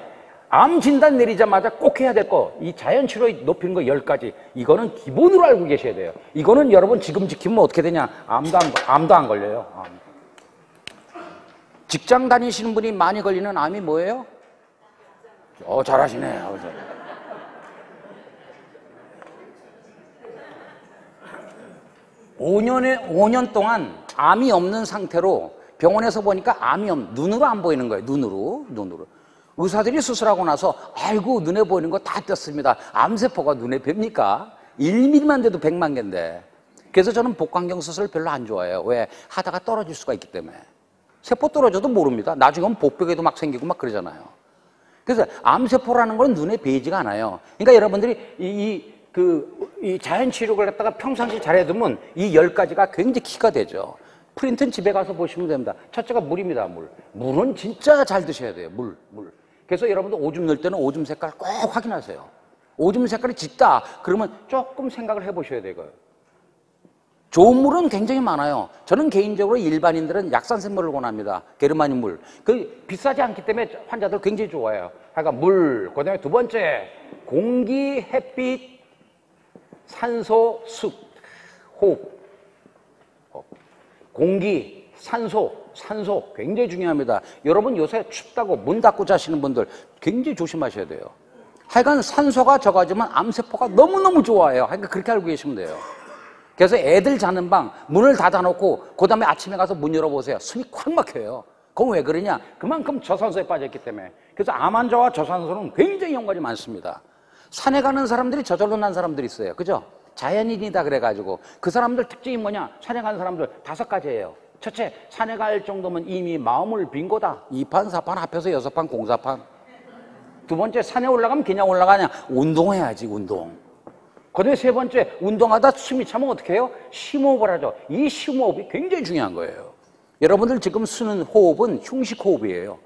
암 진단 내리자마자 꼭 해야 될 거, 이 자연치료 높이는 거 10가지. 이거는 기본으로 알고 계셔야 돼요. 이거는 여러분 지금 지키면 어떻게 되냐? 암도 안 걸려요. 직장 다니시는 분이 많이 걸리는 암이 뭐예요? 잘하시네. 5년 동안 암이 없는 상태로 병원에서 보니까 눈으로 안 보이는 거예요. 눈으로. 의사들이 수술하고 나서 아이고 눈에 보이는 거 다 떴습니다. 암세포가 눈에 뵙니까? 1mm만 돼도 100만 개인데. 그래서 저는 복강경 수술 별로 안 좋아해요. 왜? 하다가 떨어질 수가 있기 때문에. 세포 떨어져도 모릅니다. 나중에는 복벽에도 막 생기고 막 그러잖아요. 그래서 암세포라는 건 눈에 보이지가 않아요. 그러니까 여러분들이 이 자연치료를 갖다가 평상시 잘해두면 이 10가지가 굉장히 키가 되죠. 프린트는 집에 가서 보시면 됩니다. 첫째가 물입니다, 물. 물은 진짜 잘 드셔야 돼요, 물. 그래서 여러분들 오줌 넣을 때는 오줌 색깔 꼭 확인하세요. 오줌 색깔이 짙다, 그러면 조금 생각을 해보셔야 돼요. 좋은 물은 굉장히 많아요. 저는 개인적으로 일반인들은 약산샘물을 권합니다. 게르마늄 물. 비싸지 않기 때문에 환자들 굉장히 좋아해요. 그러니까 물, 그 다음에 두 번째, 공기, 햇빛, 산소, 숲, 호흡. 공기, 산소 굉장히 중요합니다. 여러분 요새 춥다고 문 닫고 자시는 분들 굉장히 조심하셔야 돼요. 하여간 산소가 적어지면 암세포가 너무너무 좋아해요. 하여간 그렇게 알고 계시면 돼요. 그래서 애들 자는 방 문을 닫아놓고 그 다음에 아침에 가서 문 열어보세요. 숨이 콱 막혀요. 그건 왜 그러냐? 그만큼 저산소에 빠져있기 때문에. 그래서 암 환자와 저산소는 굉장히 연관이 많습니다. 산에 가는 사람들이 저절로 난 사람들이 있어요. 그죠? 자연인이다 그래가지고 그 사람들 특징이 뭐냐? 산에 가는 사람들 5가지예요. 첫째, 산에 갈 정도면 이미 마음을 빈 거다. 2판, 4판 합해서 6판, 공사판. 두 번째, 산에 올라가면 그냥 올라가냐? 운동해야지, 운동. 그다음에 세 번째, 운동하다 숨이 차면 어떻게 해요? 심호흡을 하죠. 이 심호흡이 굉장히 중요한 거예요. 여러분들 지금 쓰는 호흡은 흉식 호흡이에요.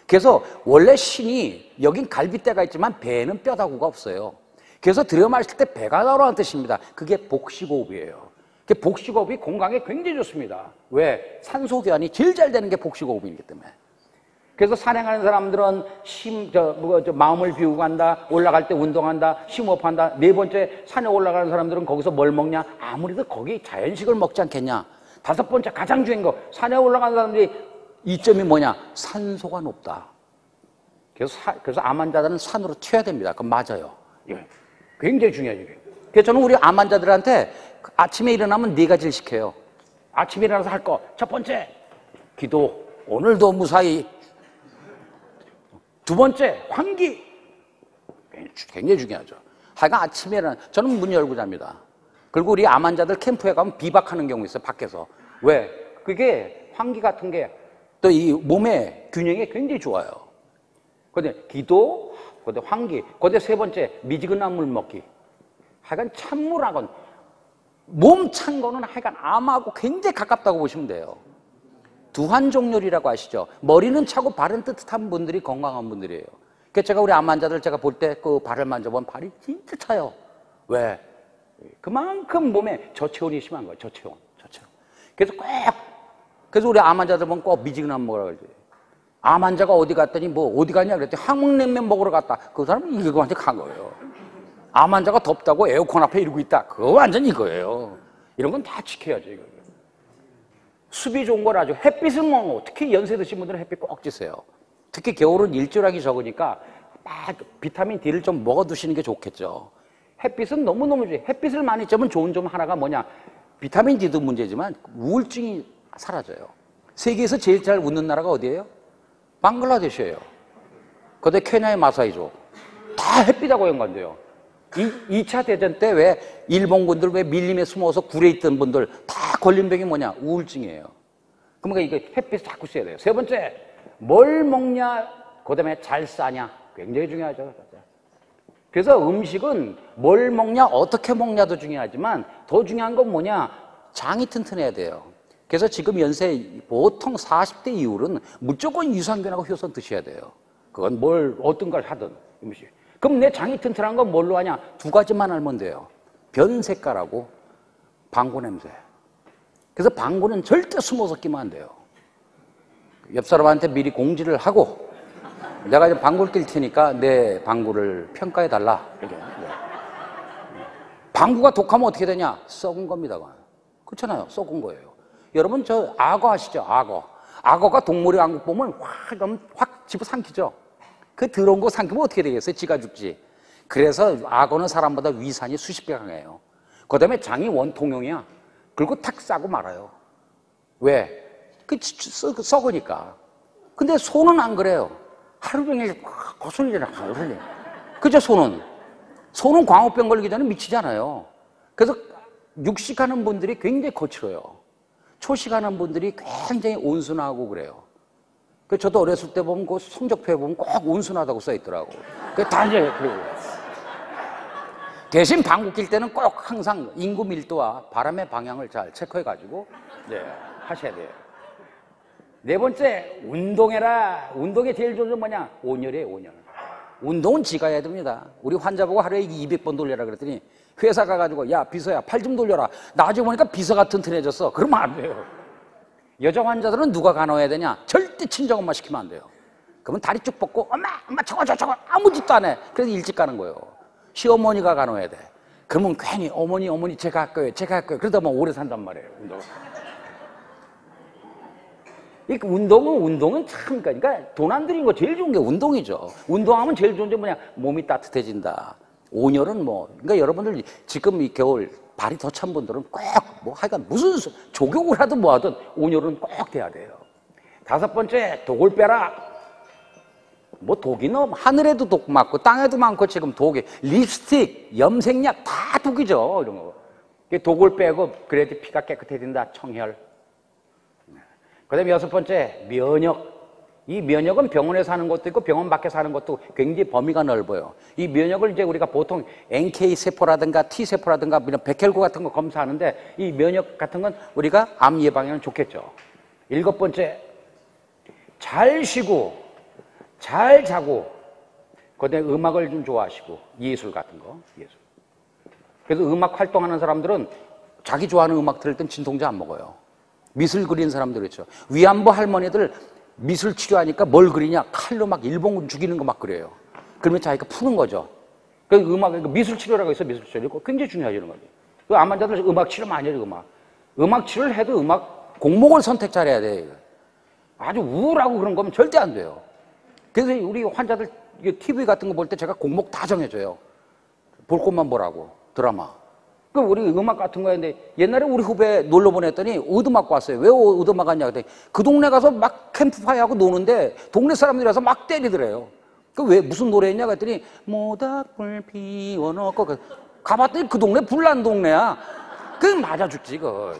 그래서 원래 신이 여긴 갈빗대가 있지만 배에는 뼈다구가 없어요. 그래서 들여 마실 때 배가 나오라는 뜻입니다. 그게 복식호흡이에요. 복식호흡이 건강에 굉장히 좋습니다. 왜? 산소교환이 제일 잘 되는 게 복식호흡이기 때문에. 그래서 산에 가는 사람들은 마음을 비우고 간다, 올라갈 때 운동한다, 심호흡한다. 네 번째, 산에 올라가는 사람들은 거기서 뭘 먹냐? 아무래도 거기 자연식을 먹지 않겠냐? 5번째, 가장 중요한 거, 산에 올라가는 사람들이 이점이 뭐냐? 산소가 높다. 그래서 암 환자들은 산으로 튀어야 됩니다. 그건 맞아요. 예. 굉장히 중요하죠. 그래서 저는 우리 암 환자들한테 아침에 일어나면 4가지를 시켜요. 아침에 일어나서 할 거. 첫 번째, 기도. 오늘도 무사히. 두 번째, 환기. 굉장히 중요하죠. 하여간 아침에 일어나, 저는 문 열고 잡니다. 그리고 우리 암 환자들 캠프에 가면 비박하는 경우 있어요, 밖에서. 왜? 그게 환기 같은 게 또 이 몸의 균형에 굉장히 좋아요. 근데 기도, 근데 환기, 근데 세 번째, 미지근한 물 먹기. 하여간 찬물하고는, 몸 찬 거는 하여간 암하고 굉장히 가깝다고 보시면 돼요. 두환종렬이라고 아시죠? 머리는 차고 발은 뜨뜻한 분들이 건강한 분들이에요. 그래서 제가 우리 암 환자들 제가 볼 때 그 발을 만져보면 발이 진짜 차요. 왜? 그만큼 몸에 저체온이 심한 거예요. 저체온. 그래서 우리 암 환자들 보면 꼭 미지근한 먹으라 그러지. 암 환자가 어디 갔더니 어디 가냐 그랬더니 한국냉면 먹으러 갔다. 그 사람은 이거 완전 간 거예요. 암 환자가 덥다고 에어컨 앞에 이러고 있다. 그거 완전 이거예요. 이런 건 다 지켜야죠. 이거. 습이 좋은 거라죠. 햇빛은 특히 연세 드신 분들은 햇빛 꼭 쬐세요. 특히 겨울은 일조량이 적으니까 비타민 D를 좀 먹어두시는 게 좋겠죠. 햇빛은 너무너무 좋아요. 햇빛을 많이 쬐면 좋은 점 하나가 뭐냐? 비타민 D도 문제지만 우울증이 사라져요. 세계에서 제일 잘 웃는 나라가 어디예요? 방글라데시예요. 그다음에 케냐의 마사이족. 다 햇빛하고 연관돼요. 2차 대전 때 왜 일본군들 왜 밀림에 숨어서 굴에 있던 분들 다 걸린 병이 뭐냐? 우울증이에요. 그러니까 이게 햇빛을 자꾸 쐬야 돼요. 세 번째, 뭘 먹냐? 그다음에 잘 싸냐? 굉장히 중요하죠. 그래서 음식은 뭘 먹냐, 어떻게 먹냐도 중요하지만 더 중요한 건 뭐냐? 장이 튼튼해야 돼요. 그래서 지금 연세 보통 40대 이후로는 무조건 유산균하고 효소 드셔야 돼요. 그건 어떤 걸 하든 음식. 그럼 내 장이 튼튼한 건 뭘로 하냐? 2가지만 알면 돼요. 변 색깔하고 방구 냄새. 그래서 방구는 절대 숨어서 끼면 안 돼요. 옆 사람한테 미리 공지를 하고 내가 이제 방구를 낄 테니까 내 방구를 평가해 달라. 이렇게. 방구가 독하면 어떻게 되냐? 썩은 겁니다. 그렇잖아요. 썩은 거예요. 여러분 저 악어 아시죠? 악어가 동물의 왕국 보면 확 집어삼키죠. 그 더러운 거 삼키면 어떻게 되겠어요? 지가 죽지. 그래서 악어는 사람보다 위산이 수십 배 강해요. 그 다음에 장이 원통형이야. 그리고 탁 싸고 말아요. 왜? 썩으니까. 근데 소는 안 그래요. 하루 종일 거슬리잖아. 그죠, 소는? 소는 광우병 걸리기 전에 미치잖아요. 그래서 육식하는 분들이 굉장히 거칠어요. 초식하는 분들이 굉장히 온순하고 그래요. 저도 어렸을 때 보면 그 성적표에 보면 꼭 온순하다고 써있더라고. 다 이제 대신 방구 낄 때는 꼭 항상 인구 밀도와 바람의 방향을 잘 체크해가지고 하셔야 돼요. 네 번째, 운동해라. 운동에 제일 좋은 건 뭐냐? 온열이에요, 온열. 운동은 지가 해야 됩니다. 우리 환자 보고 하루에 200번 돌려라 그랬더니 회사 가가지고 야 비서야 팔 좀 돌려라. 나중에 보니까 비서가 튼튼해졌어. 그러면 안 돼요. 여자 환자들은 누가 간호해야 되냐? 절대 친정엄마 시키면 안 돼요. 그러면 다리 쭉 뻗고 엄마 저거 아무 짓도 안 해. 그래서 일찍 가는 거예요. 시어머니가 간호해야 돼. 그러면 괜히 어머니 제가 할 거예요. 그러다 보면 오래 산단 말이에요. 운동. 이 운동은 참, 그러니까 돈 안 들인 거 제일 좋은 게 운동이죠. 운동하면 제일 좋은 게 뭐냐? 몸이 따뜻해진다. 온열은 뭐, 그러니까 여러분들 지금 이 겨울 발이 더 찬 분들은 꼭 뭐 하여간 무슨 조격을 하든 뭐 하든 온열은 꼭 돼야 돼요. 5번째, 독을 빼라. 뭐 독이 하늘에도 독 많고 땅에도 많고 지금 독이 립스틱, 염색약 다 독이죠. 이런 거. 독을 빼고 그래야지 피가 깨끗해진다. 청혈. 그다음에 6번째, 면역. 이 면역은 병원에서 하는 것도 있고 병원 밖에서 하는 것도 굉장히 범위가 넓어요. 이 면역을 이제 우리가 보통 NK 세포라든가 T 세포라든가 이런 백혈구 같은 거 검사하는데 이 면역 같은 건 우리가 암 예방에는 좋겠죠. 7번째, 잘 쉬고 잘 자고 그다음에 음악을 좀 좋아하시고 예술 같은 거, 예술. 그래서 음악 활동하는 사람들은 자기 좋아하는 음악 들을 땐 진통제 안 먹어요. 미술 그리는 사람들 있죠. 위안부 할머니들 미술 치료하니까 뭘 그리냐? 칼로 막 일본군 죽이는 거 막 그래요. 그러면 자기가 푸는 거죠. 그 미술 치료라고 있어, 미술 치료. 굉장히 중요하죠, 이런 거죠. 그 암 환자들 음악 치료 많이 해요, 음악. 음악 치료를 해도 음악 곡목을 선택 잘해야 돼. 아주 우울하고 그런 거면 절대 안 돼요. 그래서 우리 환자들 TV 같은 거 볼 때 제가 곡목 다 정해줘요. 볼 것만 보라고, 드라마. 그 우리 음악 같은 거였는데 옛날에 우리 후배 놀러 보냈더니 오두막 왔어요. 왜 오두막 갔냐 그랬더니 그 동네 가서 막 캠프파이어하고 노는데 동네 사람들이 와서 막 때리더래요. 그 왜 무슨 노래했냐 그랬더니 모닥불 피워놓고 가봤더니 그 동네 불난 동네야. 그 맞아 죽지 그.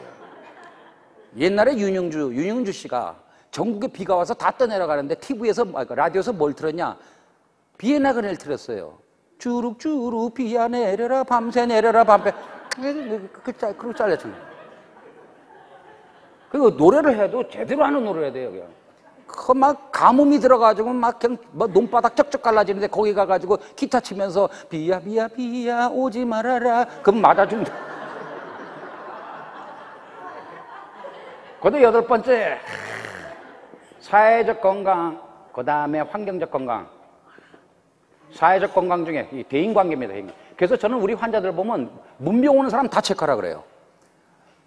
옛날에 윤영주 씨가 전국에 비가 와서 다 떠내려가는데 TV에서 라디오에서 뭘 틀었냐? 비의 나그네를 틀었어요. 주룩주룩 비야 내려라 밤새 내려라 밤새. 그렇게 잘렸죠. 그리고 노래를 해도 제대로 하는 노래를 해야 돼요. 그냥. 그 막 가뭄이 들어가지고 막 그냥 뭐 논바닥 쩍쩍 갈라지는데 거기 가가지고 기타 치면서 비야 비야 비야 오지 말아라. 그럼 맞아준다. 그다음 8번째 사회적 건강, 그 다음에 환경적 건강. 사회적 건강 중에 이 대인관계입니다. 그래서 저는 우리 환자들 보면 문병 오는 사람 다 체크하라 그래요.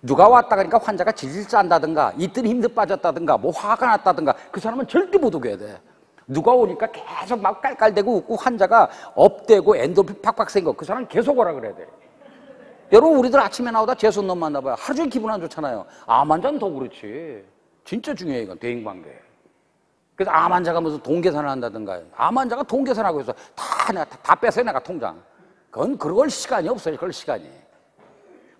누가 왔다 그러니까 환자가 질질 짠다든가 이틀 힘들 빠졌다든가 뭐 화가 났다든가 그 사람은 절대 못 오게 해야 돼. 누가 오니까 계속 막 깔깔대고 웃고 환자가 업되고 엔도르핀 팍팍 생겨 그 사람 계속 오라 그래야 돼. 여러분 우리들 아침에 나오다 재수놈 만나봐요. 하루 종일 기분 안 좋잖아요. 암 환자는 더 그렇지. 진짜 중요해 이건 대인관계. 그래서 암 환자가 무슨 돈 계산을 한다든가 암 환자가 돈 계산하고 있어. 내가 다 뺏어요 내가 통장. 그건 그럴 시간이 없어요. 그럴 시간이.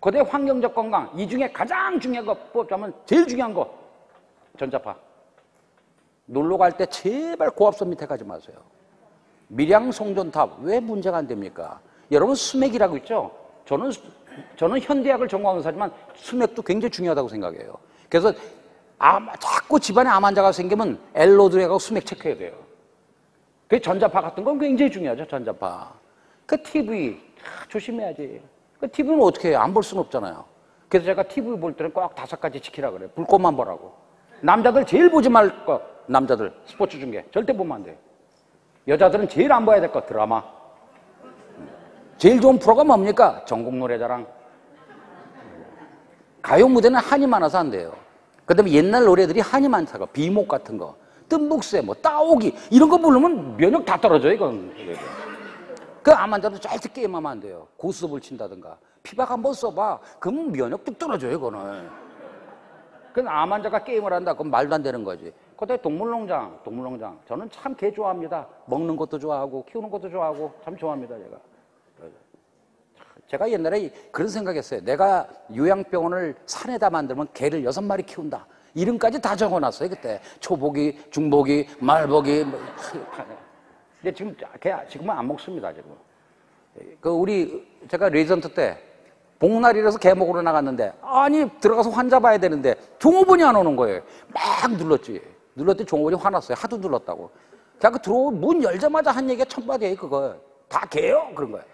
그다음에 환경적 건강 이 중에 가장 중요한 거 뽑자면 제일 중요한 거 전자파. 놀러 갈 때 제발 고압선 밑에 가지 마세요. 밀양 송전탑 왜 문제가 안 됩니까? 여러분 수맥이라고 있죠? 저는 현대학을 전공한 의사지만 수맥도 굉장히 중요하다고 생각해요. 그래서 자꾸 집안에 암 환자가 생기면 엘로드레하고 수맥 체크해야 돼요. 그 전자파 같은 건 굉장히 중요하죠. 전자파. 그 TV 조심해야지. 그 TV는 어떻게 해요? 안 볼 수는 없잖아요. 그래서 제가 TV 볼 때는 꼭 5가지 지키라 그래요. 볼 것만 보라고. 남자들 제일 보지 말 거. 남자들 스포츠 중계 절대 보면 안 돼요. 여자들은 제일 안 봐야 될 거 드라마. 제일 좋은 프로가 뭡니까? 전국 노래자랑. 가요 무대는 한이 많아서 안 돼요. 그 다음에 옛날 노래들이 한이 많다고 비목 같은 거 뜸북새 뭐 따오기 이런 거 부르면 면역 다 떨어져요 이건. 그 암 환자도 절대 게임하면 안 돼요. 고스톱을 친다든가 피박 한번 써봐 그럼 면역 뚝 떨어져요 이거는. 그럼 암 환자가 게임을 한다 그럼 말도 안 되는 거지. 그다음에 동물농장 저는 참 개 좋아합니다. 먹는 것도 좋아하고 키우는 것도 좋아하고 참 좋아합니다 제가 옛날에 그런 생각했어요. 내가 요양병원을 산에다 만들면 개를 6마리 키운다. 이름까지 다 적어놨어요 그때. 초복이, 중복이, 말복이. 근데 지금은 안 먹습니다 지금. 제가 레지던트 때 복날이라서 개 먹으러 나갔는데 아니 들어가서 환자 봐야 되는데 종업원이 안 오는 거예요. 막 눌렀더니 종업원이 화났어요. 하도 눌렀다고. 제가 들어오면 문 열자마자 한 얘기가 천바디예요 그거. 다 개요 그런 거예요.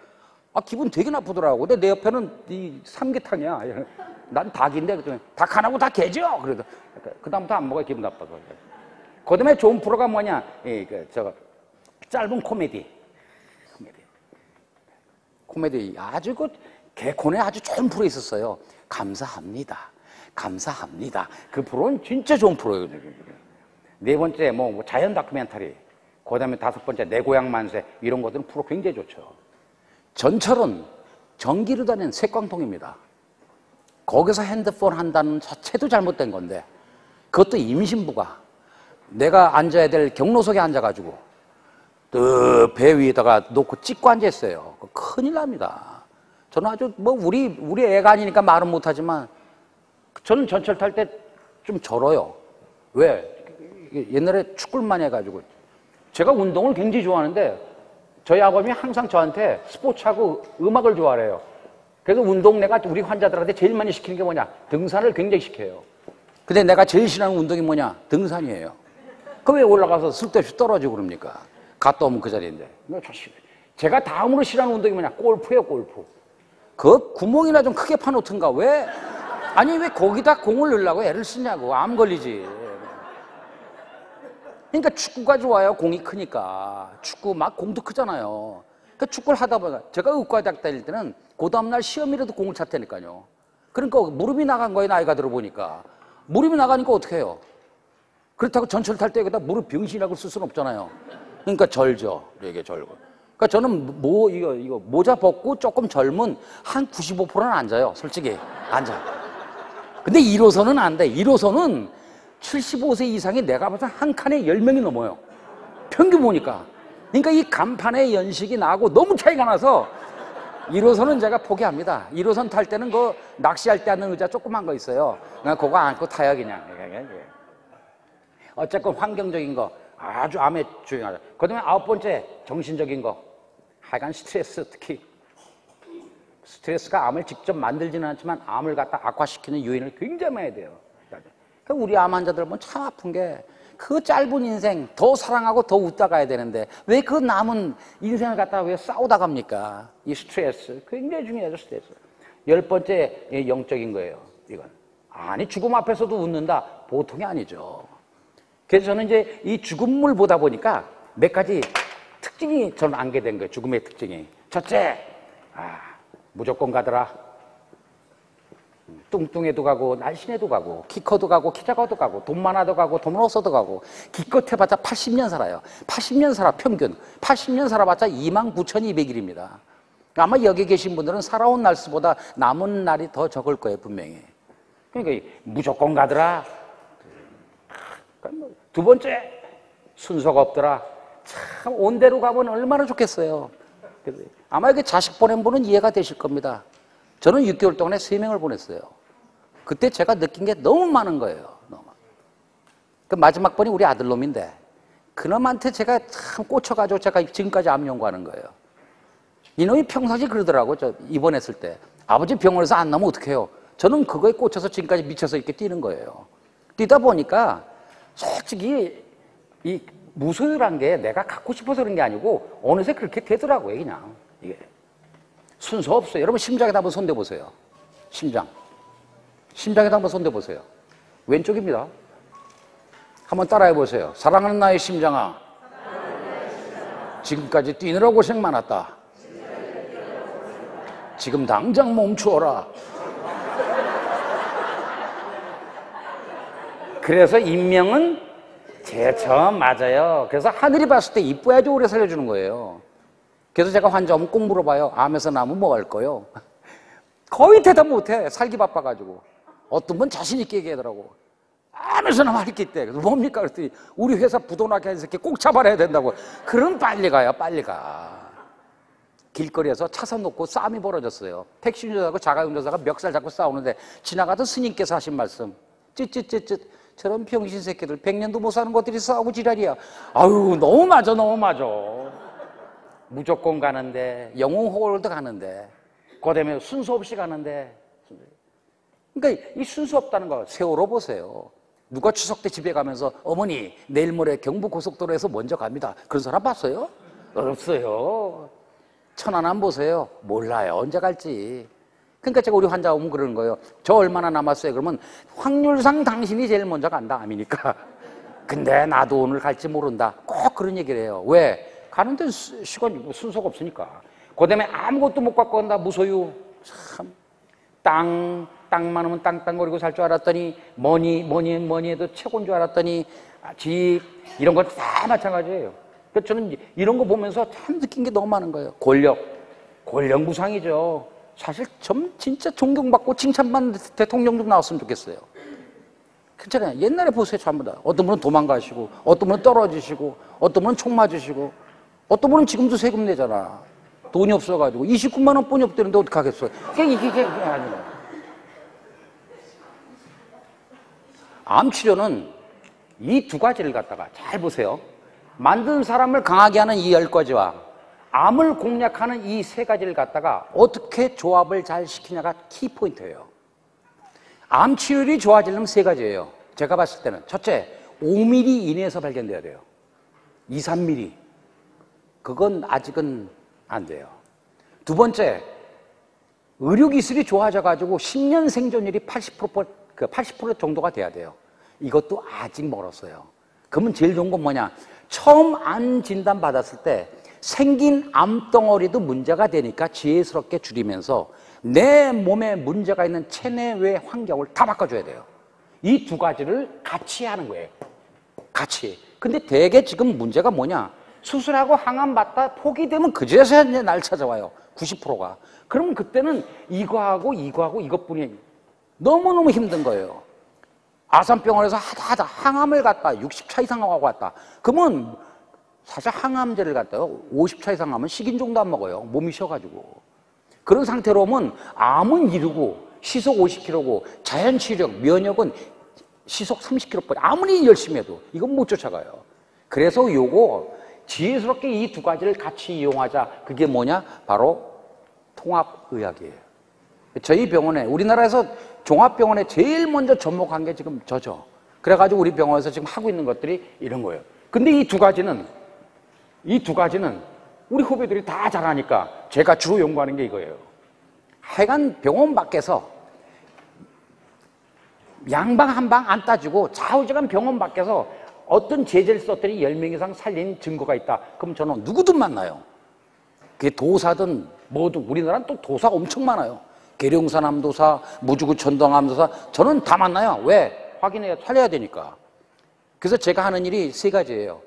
기분 되게 나쁘더라고. 근데 내 옆에는 이 삼계탕이야. 난 닭인데 그랬더니 닭 하나고 다 개죠. 그래도 그다음부터 안 먹어요. 기분 나빠서. 그다음에 좋은 프로가 뭐냐? 짧은 코미디 아주 개콘에 아주 좋은 프로 있었어요. 감사합니다. 감사합니다. 그 프로는 진짜 좋은 프로예요. 네 번째 뭐 자연 다큐멘터리, 그 다음에 다섯 번째 내 고향 만세, 이런 것들은 프로 굉장히 좋죠. 전철은 전기로 다니는 색광통입니다. 거기서 핸드폰 한다는 자체도 잘못된 건데, 그것도 임신부가 내가 앉아야 될 경로석에 앉아가지고 배 위에다가 놓고 찍고 앉아있어요. 큰일 납니다. 저는 아주 뭐 우리 애가 아니니까 말은 못하지만 저는 전철 탈 때 좀 절어요. 왜? 옛날에 축구를 많이 해가지고 제가 운동을 굉장히 좋아하는데 저희 아버님이 항상 저한테 스포츠하고 음악을 좋아해요. 그래서 운동 내가 우리 환자들한테 제일 많이 시키는 게 뭐냐? 등산을 굉장히 시켜요. 근데 내가 제일 싫어하는 운동이 뭐냐? 등산이에요. 그럼 왜 올라가서 쓸데없이 떨어지고 그럽니까? 갔다 오면 그 자리인데. 제가 다음으로 싫어하는 운동이 뭐냐? 골프예요, 골프. 그 구멍이나 좀 크게 파놓든가. 왜? 아니, 왜 거기다 공을 넣으려고 애를 쓰냐고. 암 걸리지. 그러니까 축구가 좋아요. 공이 크니까. 축구 막 공도 크잖아요. 그러니까 축구를 하다 보니까 제가 의과대학 다닐 때는 그 다음날 시험이라도 공을 찼다니까요. 그러니까 무릎이 나간 거예요. 나이가 들어보니까. 무릎이 나가니까 어떻게 해요? 그렇다고 전철 탈 때 여기다 무릎 병신이라고 쓸 수는 없잖아요. 그러니까 절죠. 이게 절고. 그러니까 저는 이거 모자 벗고 조금 젊은 한 95%는 앉아요. 솔직히. 앉아. 근데 1호선은 안 돼. 1호선은 75세 이상이 내가 봐서 한 칸에 10명이 넘어요. 평균 보니까. 그러니까 이 간판의 연식이 나고 너무 차이가 나서 1호선은 제가 포기합니다. 1호선 탈 때는 그 낚시할 때 앉는 의자 조그만 거 있어요. 그냥 그거 안고 타요, 그냥. 어쨌건 환경적인 거 아주 암에 중요하죠. 그 다음에 아홉 번째, 정신적인 거. 하여간 스트레스, 특히. 스트레스가 암을 직접 만들지는 않지만 암을 갖다 악화시키는 요인을 굉장히 많이 돼요. 그러니까 우리 암 환자들 보면 참 아픈 게 그 짧은 인생 더 사랑하고 더 웃다 가야 되는데 왜 그 남은 인생을 갖다가 왜 싸우다 갑니까? 이 스트레스 굉장히 중요하죠. 스트레스. 열 번째 영적인 거예요. 이건 아니 죽음 앞에서도 웃는다 보통이 아니죠. 그래서 저는 이제 이 죽음을 보다 보니까 몇 가지 특징이 저는 안게 된 거예요. 죽음의 특징이. 첫째, 무조건 가더라. 뚱뚱해도 가고 날씬해도 가고 키 커도 가고 키 작아도 가고 돈 많아도 가고 돈 없어도 가고 기껏 해봤자 80년 살아요. 80년 살아 평균. 80년 살아봤자 29,200일입니다. 아마 여기 계신 분들은 살아온 날수보다 남은 날이 더 적을 거예요. 분명히. 그러니까 무조건 가더라. 두 번째, 순서가 없더라. 참 온대로 가면 얼마나 좋겠어요. 아마 여기 자식 보낸 분은 이해가 되실 겁니다. 저는 6개월 동안에 3명을 보냈어요. 그때 제가 느낀 게 너무 많은 거예요. 너무. 그 마지막 번이 우리 아들놈인데 그놈한테 제가 참 꽂혀가지고 제가 지금까지 암 연구하는 거예요. 이놈이 평상시 그러더라고. 저 입원했을 때 아버지 병원에서 안 나오면 어떡해요? 저는 그거에 꽂혀서 지금까지 미쳐서 이렇게 뛰는 거예요. 뛰다 보니까 솔직히 이 무소유란 게 내가 갖고 싶어서 그런 게 아니고 어느새 그렇게 되더라고요. 그냥 이게 순서 없어요. 여러분 심장에다 한번 손대보세요. 심장에다 한번 손대보세요. 왼쪽입니다. 한번 따라해보세요. 사랑하는 나의 심장아, 지금까지 뛰느라 고생 많았다. 지금 당장 멈추어라. 그래서 인명은 제처 맞아요. 그래서 하늘이 봤을 때 이뻐야지 오래 살려주는 거예요. 그래서 제가 환자 오면 꼭 물어봐요. 암에서 나면 뭐 할 거요? 거의 대답 못해. 살기 바빠가지고. 어떤 분 자신 있게 얘기하더라고. 암에서 나면 할 게 있대. 그래서 뭡니까? 그랬더니 우리 회사 부도나게 한 새끼 꼭 잡아내야 된다고. 그럼 빨리 가요. 빨리 가. 길거리에서 차선 놓고 싸움이 벌어졌어요. 택시 운전사하고 자가운전사가 멱살 잡고 싸우는데 지나가던 스님께서 하신 말씀. 쯧쯧쯧쯧. 저런 병신 새끼들 100년도 못 사는 것들이 싸우고 지랄이야. 아유 너무 맞아 너무 맞아. 무조건 가는데 영웅홀도 가는데 그다음에 순서 없이 가는데 그러니까 이 순서 없다는 거 세월호 보세요. 누가 추석 때 집에 가면서 어머니 내일 모레 경부고속도로에서 먼저 갑니다. 그런 사람 봤어요? 없어요. 천안함 보세요. 몰라요. 언제 갈지. 그러니까 제가 우리 환자 오면 그러는 거예요. 저 얼마나 남았어요? 그러면 확률상 당신이 제일 먼저 간다. 암이니까. 근데 나도 오늘 갈지 모른다. 꼭 그런 얘기를 해요. 왜? 가는데 시간이 순서가 없으니까. 그 다음에 아무것도 못 갖고 간다. 무소유. 참. 땅 땅 많으면 땅땅거리고 살 줄 알았더니 뭐니 해도 최고인 줄 알았더니 집 이런 거 다 마찬가지예요. 그래서 저는 이런 거 보면서 참 느낀 게 너무 많은 거예요. 권력무상이죠. 사실 좀 진짜 존경받고 칭찬받는 대통령 좀 나왔으면 좋겠어요. 그렇잖아요. 옛날에 보세요. 전부 다. 어떤 분은 도망가시고, 어떤 분은 떨어지시고, 어떤 분은 총 맞으시고, 어떤 분은 지금도 세금 내잖아. 돈이 없어가지고 29만 원뿐이 없다는데 어떡하겠어요. 이게 아니라. 암 치료는 이 두 가지를 갖다가 잘 보세요. 만든 사람을 강하게 하는 이 10가지와 암을 공략하는 이 3가지를 갖다가 어떻게 조합을 잘 시키냐가 키포인트예요. 암 치료율이 좋아지려면 3가지예요. 제가 봤을 때는 첫째, 5mm 이내에서 발견돼야 돼요. 2, 3mm. 그건 아직은 안 돼요. 두 번째, 의료기술이 좋아져가지고 10년 생존율이 80% 정도가 돼야 돼요. 이것도 아직 멀었어요. 그러면 제일 좋은 건 뭐냐? 처음 암 진단 받았을 때 생긴 암덩어리도 문제가 되니까 지혜스럽게 줄이면서 내 몸에 문제가 있는 체내외 환경을 다 바꿔줘야 돼요. 이 2가지를 같이 하는 거예요. 같이. 근데 대개 지금 문제가 뭐냐? 수술하고 항암 받다 포기되면 그제서야 이제 날 찾아와요. 90%가. 그러면 그때는 이거하고 이것뿐이 너무너무 힘든 거예요. 아산병원에서 하다 항암을 갖다 60차 이상 하고 왔다. 그러면 사실 항암제를 갖다요 50차 이상 하면 식인종도 안 먹어요. 몸이 쉬어가지고. 그런 상태로 오면 암은 이르고 시속 50km고 자연치유력, 면역은 시속 30km뿐이 아무리 열심히 해도 이건 못 쫓아가요. 그래서 요거 지혜스럽게 이 2가지를 같이 이용하자. 그게 뭐냐? 바로 통합의학이에요. 저희 병원에, 우리나라에서 종합병원에 제일 먼저 접목한 게 지금 저죠. 그래가지고 우리 병원에서 지금 하고 있는 것들이 이런 거예요. 근데 이 두 가지는 우리 후배들이 다 잘하니까 제가 주로 연구하는 게 이거예요. 하여간 병원 밖에서 양방 한 방 안 따지고 좌우지간 병원 밖에서 어떤 제재를 썼더니 10명 이상 살린 증거가 있다. 그럼 저는 누구든 만나요. 그게 도사든 뭐든. 우리나라는 또 도사 엄청 많아요. 계룡산 암도사, 무주구 천동 암도사. 저는 다 만나요. 왜? 확인해야 살려야 되니까. 그래서 제가 하는 일이 3가지예요.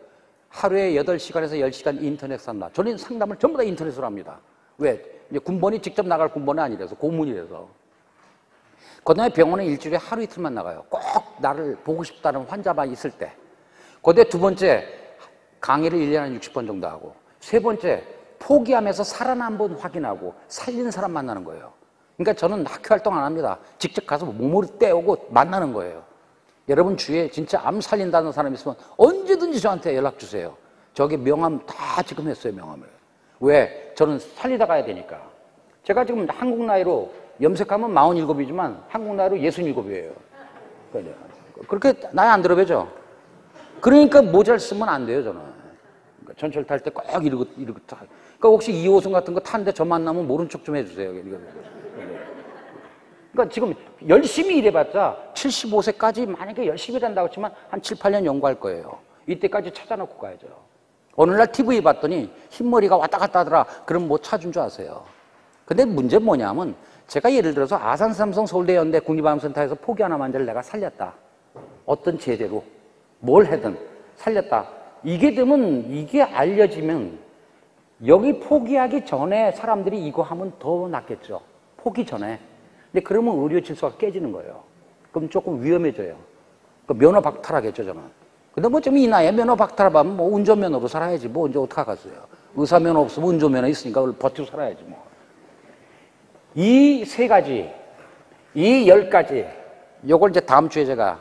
하루에 8시간에서 10시간 인터넷 상담. 저는 상담을 전부 다 인터넷으로 합니다. 왜? 이제 군번이 직접 나갈 군번이 아니라서, 고문이라서. 그 다음에 병원에 일주일에 하루 이틀만 나가요. 꼭 나를 보고 싶다는 환자만 있을 때. 그 다음에 2번째, 강의를 1년에 한 60번 정도 하고. 3번째, 포기하면서 살아난 분 확인하고 살리는 사람 만나는 거예요. 그러니까 저는 학교 활동 안 합니다. 직접 가서 몸으로 떼오고 만나는 거예요. 여러분 주위에 진짜 암 살린다는 사람 있으면 언제든지 저한테 연락 주세요. 저기 명함 다 지금 했어요, 명함을. 왜? 저는 살리다 가야 되니까. 제가 지금 한국 나이로 염색하면 47이지만 한국 나이로 67이에요. 그렇게 나이 안 들어 배죠? 그러니까 모자를 쓰면 안 돼요, 저는. 그러니까 전철 탈 때 꼭 이러고 타. 그러니까 혹시 2호선 같은 거 타는데 저 만나면 모른 척 좀 해주세요. 그러니까 지금 열심히 일해봤자 75세까지 만약에 열심히 일한다고 치면 한 7, 8년 연구할 거예요. 이때까지 찾아놓고 가야죠. 어느 날 TV 봤더니 흰머리가 왔다 갔다 하더라. 그럼 뭐 찾은 줄 아세요? 근데 문제는 뭐냐면 제가 예를 들어서 아산, 삼성, 서울대, 연대, 국립암센터에서 포기하는 환자를 내가 살렸다. 어떤 제재로 뭘 하든 살렸다. 이게 되면, 이게 알려지면 여기 포기하기 전에 사람들이 이거 하면 더 낫겠죠. 포기 전에. 근데 그러면 의료 질서가 깨지는 거예요. 그럼 조금 위험해져요. 그 면허 박탈하겠죠, 저는. 근데 뭐 좀 이 나이에 면허 박탈하면 뭐 운전면허로 살아야지. 뭐 언제 어떡하겠어요. 의사면허 없으면 운전면허 있으니까 그걸 버티고 살아야지 뭐. 이 3가지, 이 10가지, 요걸 이제 다음 주에 제가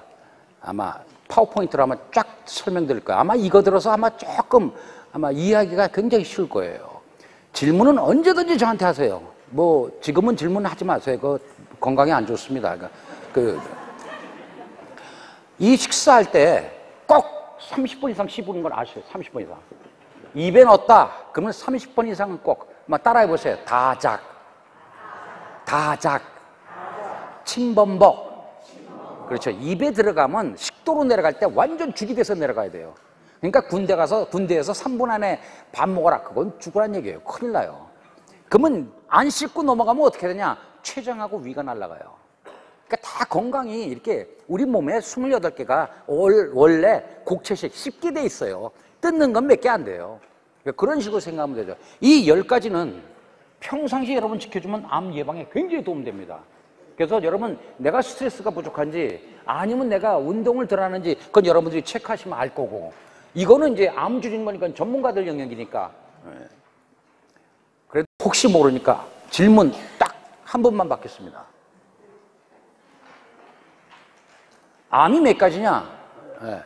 아마 파워포인트로 아마 쫙 설명드릴 거예요. 아마 이거 들어서 아마 조금 아마 이해하기가 굉장히 쉬울 거예요. 질문은 언제든지 저한테 하세요. 뭐 지금은 질문하지 마세요. 그 건강에 안 좋습니다. 이 식사할 때 꼭 30분 이상 씹는 걸 아셔요. 30분 이상. 입에 넣었다. 그러면 30분 이상은 꼭 따라해 보세요. 다작, 침범벅. 그렇죠. 입에 들어가면 식도로 내려갈 때 완전 죽이 돼서 내려가야 돼요. 그러니까 군대에서 3분 안에 밥 먹어라. 그건 죽으란 얘기예요. 큰일 나요. 그러면 안 씹고 넘어가면 어떻게 되냐? 췌장하고 위가 날아가요. 그러니까 다 건강이 이렇게 우리 몸에 28개가 원래 곡체식 쉽게 돼 있어요. 뜯는 건 몇 개 안 돼요. 그러니까 그런 식으로 생각하면 되죠. 이 10가지는 평상시에 여러분 지켜주면 암 예방에 굉장히 도움됩니다. 그래서 여러분 내가 스트레스가 부족한지 아니면 내가 운동을 덜 하는지 그건 여러분들이 체크하시면 알 거고, 이거는 이제 암 줄이는 거니까 전문가들 영역이니까. 그래도 혹시 모르니까 질문 딱 한 번만 받겠습니다. 암이 몇 가지냐?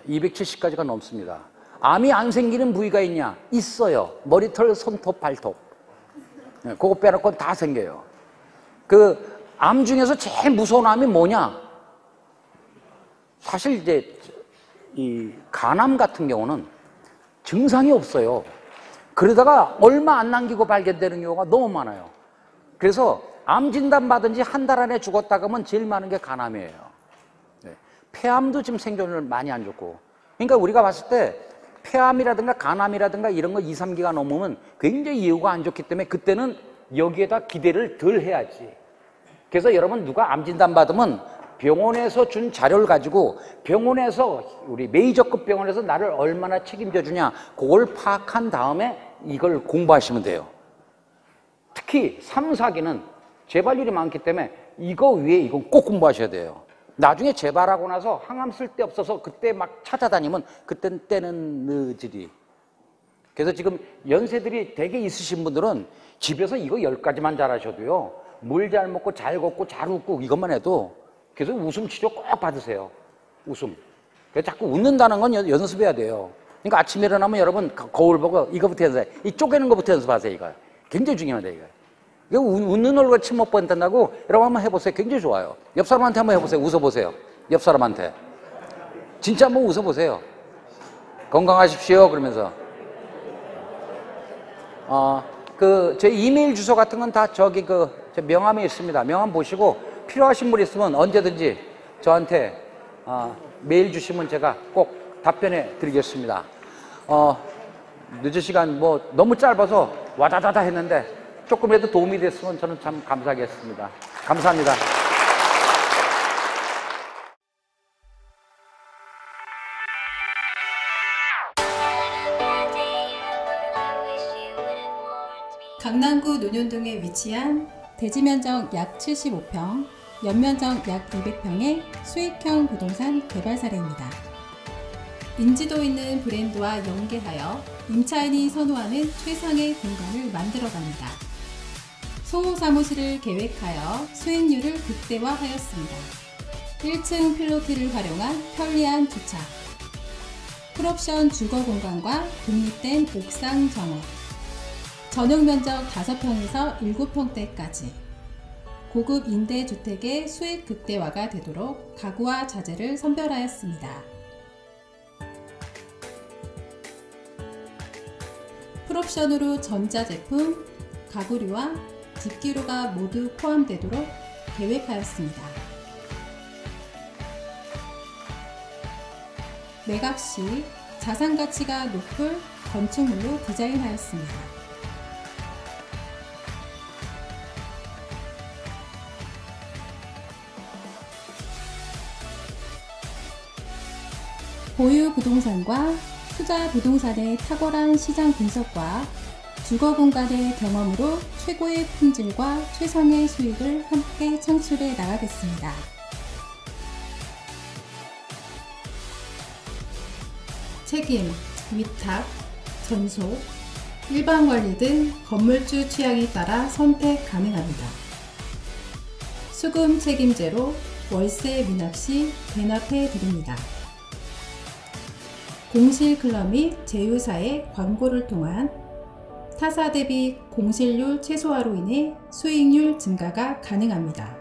270가지가 넘습니다. 암이 안 생기는 부위가 있냐? 있어요. 머리털, 손톱, 발톱. 그거 빼놓고 다 생겨요. 그 암 중에서 제일 무서운 암이 뭐냐? 사실 이제 이 간암 같은 경우는 증상이 없어요. 그러다가 얼마 안 남기고 발견되는 경우가 너무 많아요. 그래서 암 진단 받은 지 한 달 안에 죽었다 그러면 제일 많은 게 간암이에요. 폐암도 지금 생존을 많이 안 좋고. 그러니까 우리가 봤을 때 폐암이라든가 간암이라든가 이런 거 2, 3기가 넘으면 굉장히 예후가 안 좋기 때문에 그때는 여기에다 기대를 덜 해야지. 그래서 여러분 누가 암 진단 받으면 병원에서 준 자료를 가지고 병원에서 우리 메이저급 병원에서 나를 얼마나 책임져 주냐 그걸 파악한 다음에 이걸 공부하시면 돼요. 특히 3, 4기는 재발률이 많기 때문에 이거 위에 이건 꼭 공부하셔야 돼요. 나중에 재발하고 나서 항암 쓸 데 없어서 그때 막 찾아다니면 때는 늦으리. 그래서 지금 연세들이 되게 있으신 분들은 집에서 이거 10가지만 잘하셔도요, 물 잘 먹고 잘 걷고 잘 웃고 이것만 해도 그래서 웃음 치료 꼭 받으세요. 웃음. 그래서 자꾸 웃는다는 건 연습해야 돼요. 그러니까 아침에 일어나면 여러분 거울 보고 이거부터 연습해. 이 쪼개는 거부터 연습하세요. 이거 굉장히 중요하다. 이거 웃는 얼굴 침 못 뻔한다고 여러분 한번 해보세요. 굉장히 좋아요. 옆 사람한테 한번 해보세요. 웃어보세요. 옆 사람한테 진짜 한번 웃어보세요. 건강하십시오 그러면서. 제 이메일 주소 같은 건 다 저기 제 명함에 있습니다. 명함 보시고 필요하신 분 있으면 언제든지 저한테 메일 주시면 제가 꼭 답변해 드리겠습니다. 늦은 시간 뭐 너무 짧아서 와다다다 했는데 조금이라도 도움이 됐으면 저는 참 감사하겠습니다. 감사합니다. 강남구 논현동에 위치한 대지면적 약 75평, 연면적 약 200평의 수익형 부동산 개발 사례입니다. 인지도 있는 브랜드와 연계하여 임차인이 선호하는 최상의 공간을 만들어갑니다. 소호 사무실을 계획하여 수익률을 극대화하였습니다. 1층 필로티를 활용한 편리한 주차, 풀옵션 주거 공간과 독립된 옥상 정원, 전용 면적 5평에서 7평대까지 고급 임대주택의 수익 극대화가 되도록 가구와 자재를 선별하였습니다. 풀옵션으로 전자제품, 가구류와 집기류가 모두 포함되도록 계획하였습니다. 매각 시 자산가치가 높을 건축물로 디자인하였습니다. 보유 부동산과 투자 부동산의 탁월한 시장 분석과 주거 공간의 경험으로 최고의 품질과 최상의 수익을 함께 창출해 나가겠습니다. 책임, 위탁, 전소, 일반 관리 등 건물주 취향에 따라 선택 가능합니다. 수금 책임제로 월세 미납 시 대납해 드립니다. 공실 클럽 및 제휴사의 광고를 통한 타사 대비 공실률 최소화로 인해 수익률 증가가 가능합니다.